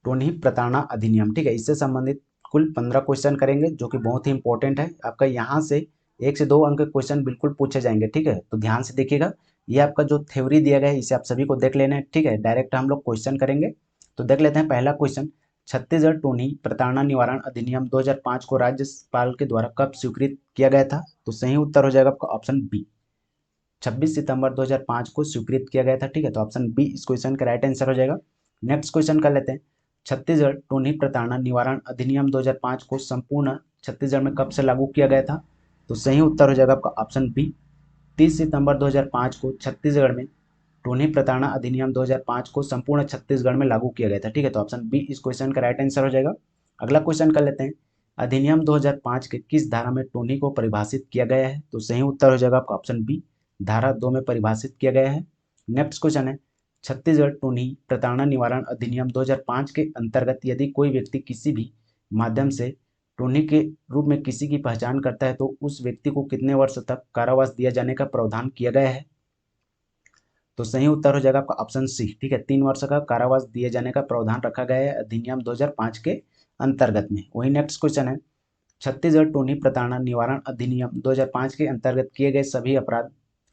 टोनी प्रताड़ना अधिनियम। ठीक है, इससे संबंधित कुल 15 क्वेश्चन करेंगे, जो कि बहुत ही इंपॉर्टेंट है। आपका यहाँ से 1 से 2 अंक के क्वेश्चन बिल्कुल पूछे जाएंगे। ठीक है, तो ध्यान से देखिएगा। ये आपका जो थ्योरी दिया गया है, इसे आप सभी को देख लेना है। ठीक है, डायरेक्ट हम लोग क्वेश्चन करेंगे। तो देख लेते हैं पहला क्वेश्चन, छत्तीसगढ़ टोनी प्रताड़ना निवारण अधिनियम 2005 को राज्यपाल के द्वारा कब स्वीकृत किया गया था? तो सही उत्तर हो जाएगा आपका ऑप्शन बी, 26 सितंबर 2005 को स्वीकृत किया गया था। ठीक है, तो ऑप्शन बी इस क्वेश्चन का राइट आंसर हो जाएगा। नेक्स्ट क्वेश्चन कर लेते हैं, छत्तीसगढ़ टोनी प्रताड़ना निवारण अधिनियम 2005 को संपूर्ण छत्तीसगढ़ में कब से लागू किया गया था? तो सही उत्तर हो जाएगा आपका ऑप्शन बी, 30 सितंबर 2005 को छत्तीसगढ़ में टोनी प्रताड़ना अधिनियम 2005 को संपूर्ण छत्तीसगढ़ में लागू किया गया था। ठीक है, तो ऑप्शन बी इस क्वेश्चन का राइट आंसर हो जाएगा। अगला क्वेश्चन कर लेते हैं, अधिनियम 2005 के किस धारा में टोनी को परिभाषित किया गया है? तो सही उत्तर हो जाएगा आपका ऑप्शन बी, धारा 2 में परिभाषित किया गया है। नेक्स्ट क्वेश्चन है, छत्तीसगढ़ टोनी प्रताड़ना निवारण अधिनियम 2005 के अंतर्गत यदि कोई व्यक्ति किसी भी माध्यम से टोनी के रूप में किसी की पहचान करता है, तो उस व्यक्ति को कितने वर्ष तक कारावास दिया जाने का प्रावधान किया गया है? तो सही उत्तर हो जाएगा आपका ऑप्शन सी। ठीक है, 3 वर्ष का कारावास दिए जाने का प्रावधान रखा गया है अधिनियम 2005 के अंतर्गत में। वही नेक्स्ट क्वेश्चन है, छत्तीसगढ़ टोनी प्रताड़ना निवारण अधिनियम 2005 के अंतर्गत किए गए सभी अपराध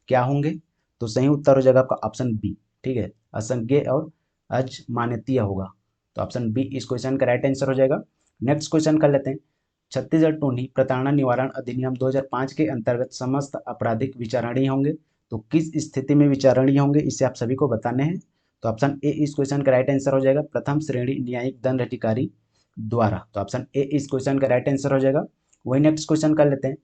क्या होंगे? तो सही उत्तर हो जाएगा आपका ऑप्शन बी। ठीक है, असंज्ञेय और अजमानतीय होगा। तो ऑप्शन बी इस क्वेश्चन का राइट आंसर हो जाएगा। नेक्स्ट क्वेश्चन कर लेते हैं, छत्तीसगढ़ टोनी प्रताड़ना निवारण अधिनियम 2005 के अंतर्गत समस्त आपराधिक विचारणीय होंगे। तो किस स्थिति में विचारणीय होंगे, इसे आप सभी को बताने हैं। तो ऑप्शन ए इस क्वेश्चन का राइट आंसर हो जाएगा, प्रथम श्रेणी न्यायिक दंड अधिकारी द्वारा। तो ऑप्शन ए इस क्वेश्चन का राइट आंसर हो जाएगा। वही नेक्स्ट क्वेश्चन कर लेते हैं,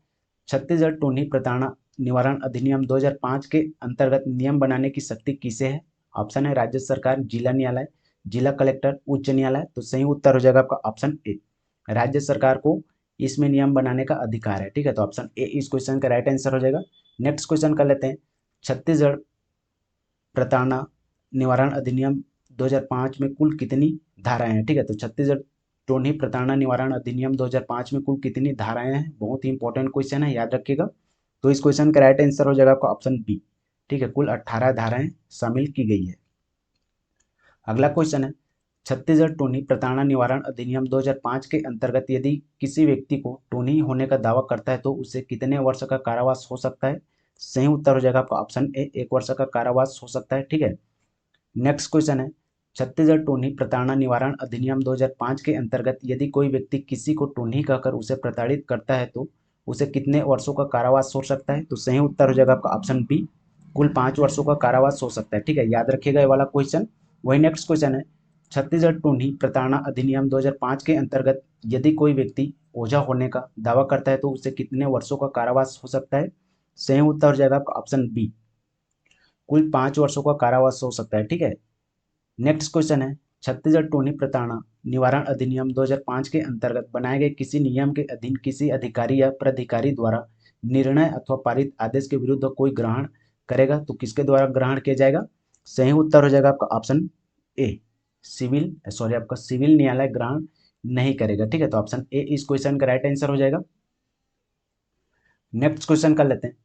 छत्तीसगढ़ टोनी प्रताड़ना निवारण अधिनियम 2005 के अंतर्गत नियम बनाने की शक्ति किसे है? ऑप्शन है राज्य सरकार, जिला न्यायालय, जिला कलेक्टर, उच्च न्यायालय। तो सही उत्तर हो जाएगा आपका ऑप्शन ए, राज्य सरकार को इसमें नियम बनाने का अधिकार है। ठीक है, तो ऑप्शन ए इस क्वेश्चन का राइट आंसर हो जाएगा। नेक्स्ट क्वेश्चन कर लेते हैं, छत्तीसगढ़ प्रताड़ना निवारण अधिनियम 2005 में कुल कितनी धाराएं हैं। ठीक है, तो छत्तीसगढ़ टोनी प्रताड़ना निवारण अधिनियम 2005 में कुल कितनी धाराएं हैं, बहुत ही इंपॉर्टेंट क्वेश्चन है, याद रखिएगा। तो इस क्वेश्चन का राइट आंसर हो जाएगा आपका ऑप्शन बी। ठीक है, कुल 18 धाराएं शामिल की गई है। अगला क्वेश्चन है, छत्तीसगढ़ टोनी प्रताड़ना निवारण अधिनियम 2005 के अंतर्गत यदि किसी व्यक्ति को टोनी होने का दावा करता है तो उसे कितने वर्ष का कारावास हो सकता है। सही उत्तर हो जाएगा आपका ऑप्शन ए, 1 वर्ष का कारावास हो सकता है। ठीक है, नेक्स्ट क्वेश्चन है, छत्तीसगढ़ टोनी प्रताड़ना निवारण अधिनियम 2005 के अंतर्गत यदि कोई व्यक्ति किसी को टोनी कहकर उसे प्रताड़ित करता है तो उसे कितने वर्षों का कारावास हो सकता है। तो सही उत्तर हो जाएगा आपका ऑप्शन बी, कुल 5 वर्षों का कारावास हो सकता है। ठीक है, याद रखिएगा ये वाला क्वेश्चन। वही नेक्स्ट क्वेश्चन है, छत्तीसगढ़ टोनी प्रताड़ना अधिनियम 2005 के अंतर्गत यदि कोई व्यक्ति ओझा होने का दावा करता है तो उसे कितने वर्षों का कारावास हो सकता है। सही उत्तर हो जाएगा आपका ऑप्शन बी, कुल 5 वर्षों का कारावास हो सकता है। ठीक है, नेक्स्ट क्वेश्चन है, छत्तीसगढ़ टोनी प्रताड़ना निवारण अधिनियम 2005 के अंतर्गत बनाए गए किसी नियम के अधीन किसी अधिकारी या प्राधिकारी द्वारा निर्णय अथवा पारित आदेश के विरुद्ध कोई ग्रहण करेगा तो किसके द्वारा ग्रहण किया जाएगा। सही उत्तर हो जाएगा आपका ऑप्शन ए, आपका सिविल न्यायालय ग्रहण नहीं करेगा। ठीक है, तो ऑप्शन ए इस क्वेश्चन का राइट आंसर हो जाएगा। नेक्स्ट क्वेश्चन कर लेते हैं,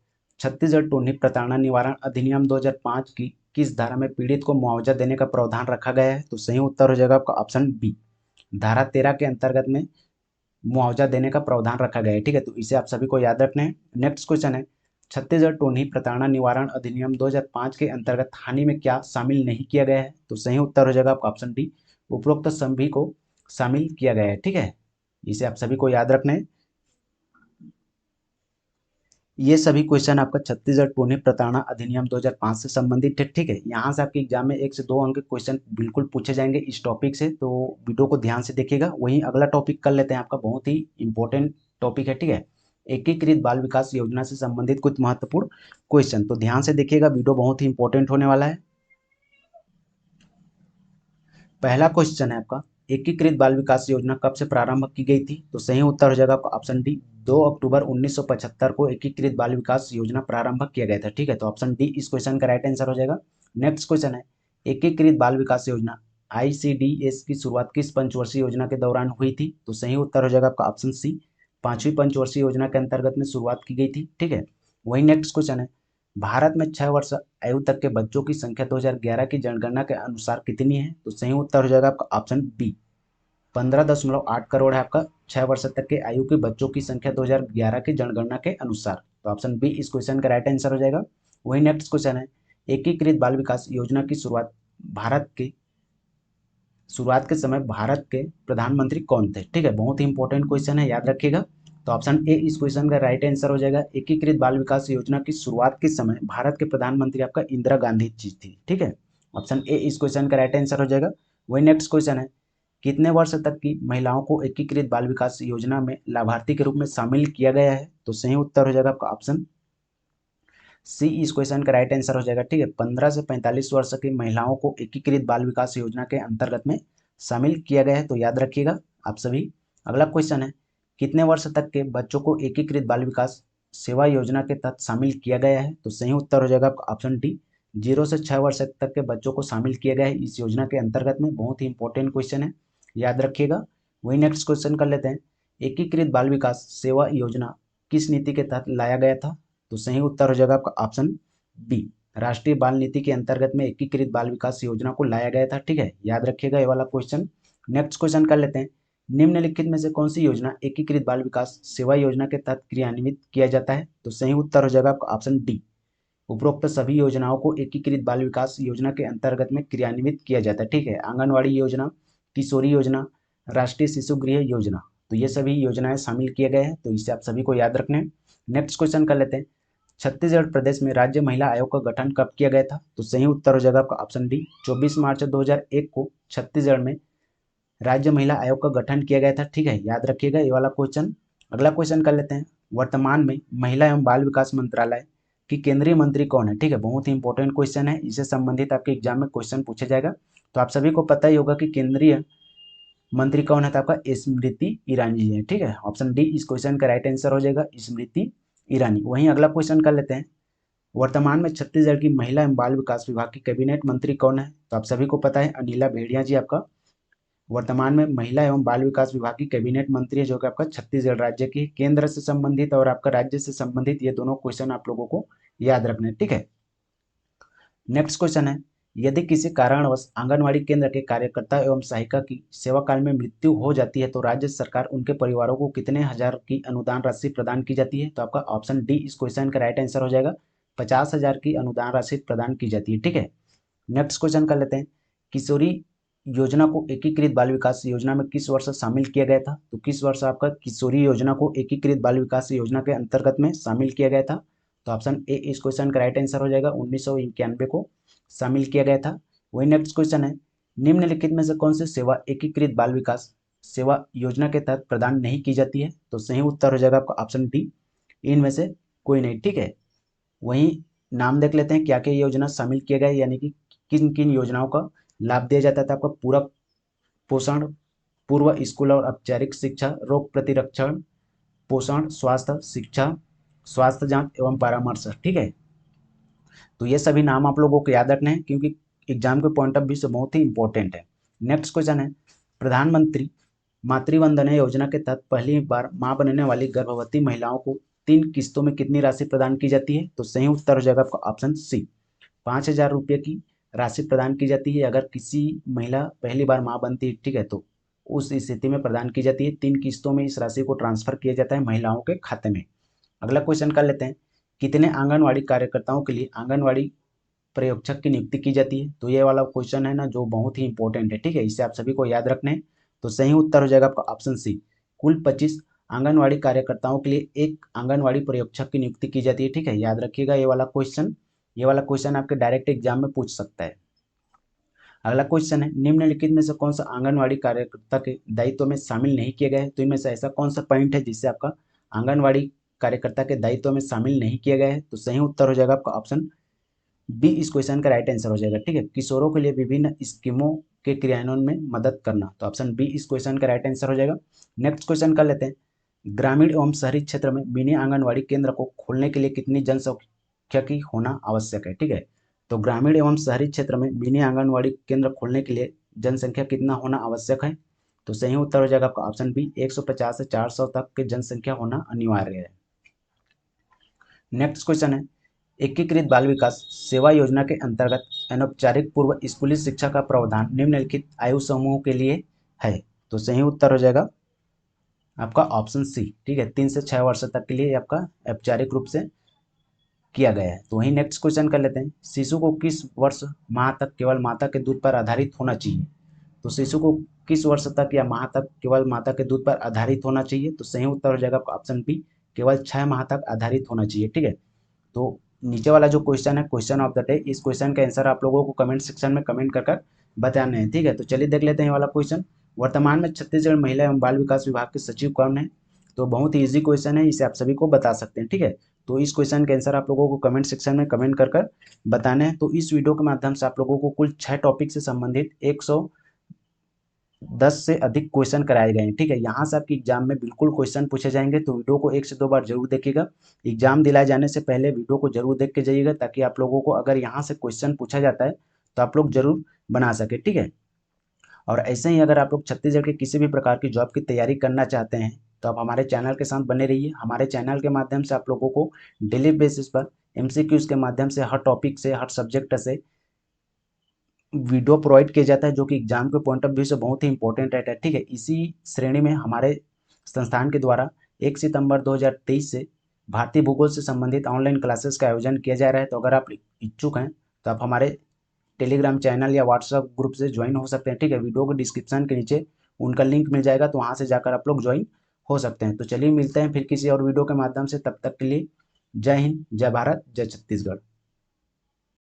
छत्तीसगढ़ टोनी प्रताड़ना निवारण अधिनियम 2005 की किस धारा में पीड़ित को मुआवजा देने का प्रावधान रखा गया है। तो सही उत्तर हो जाएगा आपका ऑप्शन बी, धारा 13 के अंतर्गत में मुआवजा देने का प्रावधान रखा गया है। ठीक है, तो इसे आप सभी को याद रखना है। नेक्स्ट क्वेश्चन है, छत्तीसगढ़ टोनी प्रताड़ना निवारण अधिनियम 2005 के अंतर्गत हानि में क्या शामिल नहीं किया गया है। तो सही उत्तर हो जाएगा आपका ऑप्शन डी, उपरोक्त सभी को शामिल किया गया है। ठीक है, इसे आप सभी को याद रखना है। ये सभी क्वेश्चन आपका छत्तीसगढ़ टोनी प्रताड़ना अधिनियम 2005 से संबंधित है। ठीक है, यहाँ से आपके एग्जाम में 1 से 2 अंक के क्वेश्चन बिल्कुल पूछे जाएंगे इस टॉपिक से, तो वीडियो को ध्यान से देखिएगा। वहीं अगला टॉपिक कर लेते हैं, आपका बहुत ही इंपॉर्टेंट टॉपिक है। ठीक है, एकीकृत बाल विकास योजना से संबंधित कुछ महत्वपूर्ण क्वेश्चन, तो ध्यान से देखिएगा, वीडियो बहुत ही इंपॉर्टेंट होने वाला है। पहला क्वेश्चन है आपका, एकीकृत बाल विकास योजना कब से प्रारंभ की गई थी। तो सही उत्तर हो जाएगा आपका ऑप्शन डी, 2 अक्टूबर 1975 को एकीकृत बाल विकास योजना प्रारंभ किया गया था। ठीक है, तो ऑप्शन डी इस क्वेश्चन का राइट आंसर हो जाएगा। नेक्स्ट क्वेश्चन है, एकीकृत बाल विकास योजना ICDS की शुरुआत किस पंचवर्षीय योजना के दौरान हुई थी। तो सही उत्तर हो जाएगा आपका ऑप्शन सी, 5वीं पंचवर्षीय योजना के अंतर्गत में शुरुआत की गई थी। ठीक है, वही नेक्स्ट क्वेश्चन है, भारत में 6 वर्ष आयु तक के बच्चों की संख्या 2011 की जनगणना के अनुसार कितनी है। तो सही उत्तर हो जाएगा आपका ऑप्शन बी, 15.8 करोड़ है आपका 6 वर्ष तक के आयु के बच्चों की संख्या 2011 की जनगणना के अनुसार। तो ऑप्शन बी इस क्वेश्चन का राइट आंसर हो जाएगा। वही नेक्स्ट क्वेश्चन है, एकीकृत बाल विकास योजना की शुरुआत के समय भारत के प्रधानमंत्री कौन थे। ठीक है, बहुत ही इंपॉर्टेंट क्वेश्चन है, याद रखिएगा। तो ऑप्शन ए इस क्वेश्चन का राइट आंसर हो जाएगा। एकीकृत बाल विकास योजना की शुरुआत के समय भारत के प्रधानमंत्री आपका इंदिरा गांधी जी थी। ठीक है, ऑप्शन ए इस क्वेश्चन का राइट आंसर हो जाएगा। वही नेक्स्ट क्वेश्चन है, कितने वर्ष तक की महिलाओं को एकीकृत बाल विकास योजना में लाभार्थी के रूप में शामिल किया गया है। तो सही उत्तर हो जाएगा आपका ऑप्शन सी इस क्वेश्चन का राइट आंसर हो जाएगा। ठीक है, 15 से 45 वर्ष की महिलाओं को एकीकृत बाल विकास योजना के अंतर्गत में शामिल किया गया है, तो याद रखिएगा आप सभी। अगला क्वेश्चन है, कितने वर्ष तक के बच्चों को एकीकृत बाल विकास सेवा योजना के तहत शामिल किया गया है। तो सही उत्तर हो जाएगा आपका ऑप्शन डी, 0 से 6 वर्ष तक के बच्चों को शामिल किया गया है इस योजना के अंतर्गत में। बहुत ही इंपॉर्टेंट क्वेश्चन है, याद रखिएगा। वही नेक्स्ट क्वेश्चन कर लेते हैं, एकीकृत बाल विकास सेवा योजना किस नीति के तहत लाया गया था। तो सही उत्तर हो जाएगा आपका ऑप्शन बी, राष्ट्रीय बाल नीति के अंतर्गत में एकीकृत बाल विकास योजना को लाया गया था। ठीक है, याद रखिएगा ये वाला क्वेश्चन। नेक्स्ट क्वेश्चन कर लेते हैं, निम्नलिखित में से कौन सी योजना एकीकृत बाल विकास सेवा योजना के तहत क्रियान्वित किया जाता है। तो सही उत्तर हो जाएगा आपका ऑप्शन डी, उपरोक्त सभी योजनाओं को एकीकृत बाल विकास योजना के अंतर्गत में क्रियान्वित किया जाता है। ठीक है, आंगनवाड़ी योजना, किशोरी योजना, राष्ट्रीय शिशु गृह योजना, तो ये सभी योजनाएं शामिल किए गए हैं, तो इसे आप सभी को याद रखना है। नेक्स्ट क्वेश्चन कर लेते हैं, छत्तीसगढ़ प्रदेश में राज्य महिला आयोग का गठन कब किया गया था। तो सही उत्तर हो जाएगा आपका ऑप्शन डी, 24 मार्च 2001 को छत्तीसगढ़ में राज्य महिला आयोग का गठन किया गया था। ठीक है, याद रखिएगा ये वाला क्वेश्चन। अगला क्वेश्चन कर लेते हैं, वर्तमान में महिला एवं बाल विकास मंत्रालय कि केंद्रीय मंत्री कौन है। ठीक है, बहुत ही इंपॉर्टेंट क्वेश्चन है, इससे संबंधित आपके एग्जाम में क्वेश्चन पूछा जाएगा। तो आप सभी को पता ही होगा कि केंद्रीय मंत्री कौन है, तो आपका स्मृति ईरानी जी है। ठीक है, ऑप्शन डी इस क्वेश्चन का राइट आंसर हो जाएगा, स्मृति ईरानी। वहीं अगला क्वेश्चन कर लेते हैं, वर्तमान में छत्तीसगढ़ की महिला एवं बाल विकास विभाग की कैबिनेट मंत्री कौन है। तो आप सभी को पता है अनिला भेड़िया जी आपका वर्तमान में महिला एवं बाल विकास विभाग की कैबिनेट मंत्री है, जो कि आपका छत्तीसगढ़ राज्य की। केंद्र से संबंधित और आपका राज्य से संबंधित ये दोनों क्वेश्चन आप लोगों को याद रखने। ठीक है, नेक्स्ट क्वेश्चन है, यदि किसी कारणवश आंगनवाड़ी केंद्र के कार्यकर्ता एवं सहायिका की सेवा काल में मृत्यु हो जाती है तो राज्य सरकार उनके परिवारों को कितने हजार की अनुदान राशि प्रदान की जाती है। तो आपका ऑप्शन डी इस क्वेश्चन का राइट आंसर हो जाएगा, 50,000 की अनुदान राशि प्रदान की जाती है। ठीक है, नेक्स्ट क्वेश्चन कर लेते हैं, किशोरी योजना को एकीकृत बाल विकास योजना में किस वर्ष शामिल किया गया था। तो किस वर्ष आपका किशोरी योजना को एकीकृत बाल विकास योजना के अंतर्गत में शामिल किया गया था। तो ऑप्शन ए इस क्वेश्चन का राइट आंसर हो जाएगा, 1991 को शामिल किया गया था। वही नेक्स्ट क्वेश्चन है, निम्नलिखित में से कौन सी सेवा एकीकृत बाल विकास सेवा योजना के तहत प्रदान नहीं की जाती है। तो सही उत्तर हो जाएगा आपका ऑप्शन डी, इनमें से कोई नहीं। ठीक है, वहीं नाम देख लेते हैं क्या क्या योजना शामिल किए गए, यानी कि किन किन योजनाओं का लाभ दिया जाता था। आपका पूरक पोषण, पूर्व स्कूल और औपचारिक शिक्षा, रोग प्रतिरक्षण, पोषण, स्वास्थ्य शिक्षा, स्वास्थ्य जांच एवं परामर्श। ठीक है, तो ये सभी नाम आप लोगों को याद रखने हैं क्योंकि एग्जाम के पॉइंट ऑफ व्यू से बहुत ही इंपॉर्टेंट है। नेक्स्ट क्वेश्चन है, प्रधानमंत्री मातृवंदना योजना के तहत पहली बार मां बनने वाली गर्भवती महिलाओं को 3 किस्तों में कितनी राशि प्रदान की जाती है। तो सही उत्तर हो जाएगा आपका ऑप्शन सी, 5,000 रुपये की राशि प्रदान की जाती है अगर किसी महिला पहली बार मां बनती है। ठीक है, तो उस स्थिति में प्रदान की जाती है, 3 किस्तों में इस राशि को ट्रांसफर किया जाता है महिलाओं के खाते में। अगला क्वेश्चन कर लेते हैं, कितने आंगनवाड़ी कार्यकर्ताओं के लिए आंगनवाड़ी प्रयोक्षक की नियुक्ति की जाती है। तो ये वाला क्वेश्चन है ना, जो बहुत ही इंपॉर्टेंट है। ठीक है, इसे आप सभी को याद रखना है। तो सही उत्तर हो जाएगा आपका ऑप्शन सी, कुल 25 आंगनवाड़ी कार्यकर्ताओं के लिए एक आंगनवाड़ी प्रयोक्षक की नियुक्ति की जाती है। ठीक है, याद रखिएगा ये वाला क्वेश्चन आपके डायरेक्ट एग्जाम में पूछ सकता है। अगला क्वेश्चन है, निम्नलिखित में से कौन सा आंगनवाड़ी कार्यकर्ता के दायित्व में शामिल नहीं किया गया है। तो इनमें से ऐसा कौन सा पॉइंट है जिससे आपका आंगनवाड़ी कार्यकर्ता के दायित्व में शामिल नहीं किया गया है। तो सही उत्तर हो जाएगा आपका ऑप्शन बी इस क्वेश्चन का राइट आंसर हो जाएगा। ठीक है, किशोरों के लिए विभिन्न स्कीमों के क्रियान्वयन में मदद करना। तो ऑप्शन बी इस क्वेश्चन का राइट आंसर हो जाएगा। नेक्स्ट क्वेश्चन कर लेते हैं, ग्रामीण एवं शहरी क्षेत्र में मिनी आंगनवाड़ी केंद्र को खोलने के लिए कितनी जनसंख्या की होना आवश्यक है। ठीक है, तो ग्रामीण एवं शहरी क्षेत्र में मिनी आंगनवाड़ी केंद्र खोलने के लिए जनसंख्या कितना होना आवश्यक है। तो सही उत्तर हो जाएगा आपका ऑप्शन बी, 150 से 400 तक की जनसंख्या होना अनिवार्य है। नेक्स्ट क्वेश्चन है, एकीकृत बाल विकास सेवा योजना के अंतर्गत अनौपचारिक पूर्व स्कूली शिक्षा का प्रावधान निम्नलिखित आयु समूह के लिए है। तो सही उत्तर हो जाएगा आपका ऑप्शन सी। ठीक है, 3 से 6 वर्ष तक के लिए आपका औपचारिक रूप से किया गया है। तो वही नेक्स्ट क्वेश्चन कर लेते हैं, शिशु को किस वर्ष माह तक केवल माता के दूध पर आधारित होना चाहिए। तो शिशु को किस वर्ष तक या माह तक केवल माता के दूध पर आधारित होना चाहिए। तो सही उत्तर हो जाएगा आपका ऑप्शन बी, केवल 6 माह तक आधारित होना चाहिए। ठीक है, तो नीचे वाला जो क्वेश्चन है क्वेश्चन ऑफ द डे, इस क्वेश्चन का आंसर आप लोगों को कमेंट सेक्शन में कमेंट कर बताने हैं। ठीक है, तो चलिए देख लेते हैं ये वाला क्वेश्चन, वर्तमान में छत्तीसगढ़ महिला एवं बाल विकास विभाग के सचिव कौन है। तो बहुत ही ईजी क्वेश्चन है, इसे आप सभी को बता सकते हैं। ठीक है, तो इस क्वेश्चन के आंसर आप लोगों को कमेंट सेक्शन में कमेंट कर बताने हैं। तो इस वीडियो के माध्यम से आप लोगों को कुल 6 टॉपिक से संबंधित 110 से अधिक क्वेश्चन कराए गए हैं। ठीक है, यहाँ से आपके एग्जाम में बिल्कुल क्वेश्चन पूछे जाएंगे, तो वीडियो को 1 से 2 बार जरूर देखिएगा। एग्जाम दिलाए जाने से पहले वीडियो को जरूर देख के जाइएगा, ताकि आप लोगों को अगर यहाँ से क्वेश्चन पूछा जाता है तो आप लोग जरूर बना सके। ठीक है, और ऐसे ही अगर आप लोग छत्तीसगढ़ के किसी भी प्रकार की जॉब की तैयारी करना चाहते हैं तो आप हमारे चैनल के साथ बने रहिए। हमारे चैनल के माध्यम से आप लोगों को डेली बेसिस पर MCQs के माध्यम से हर टॉपिक से हर सब्जेक्ट से वीडियो प्रोवाइड किया जाता है, जो कि एग्जाम के पॉइंट ऑफ व्यू से बहुत ही इंपॉर्टेंट रहता है। ठीक है, इसी श्रेणी में हमारे संस्थान के द्वारा 1 सितंबर 2023 से भारतीय भूगोल से संबंधित ऑनलाइन क्लासेस का आयोजन किया जा रहा है। तो अगर आप इच्छुक हैं तो आप हमारे टेलीग्राम चैनल या व्हाट्सएप ग्रुप से ज्वाइन हो सकते हैं। ठीक है, वीडियो के डिस्क्रिप्शन के नीचे उनका लिंक मिल जाएगा, तो वहाँ से जाकर आप लोग ज्वाइन हो सकते हैं। तो चलिए मिलते हैं फिर किसी और वीडियो के माध्यम से, तब तक के लिए जय हिंद, जय भारत, जय छत्तीसगढ़।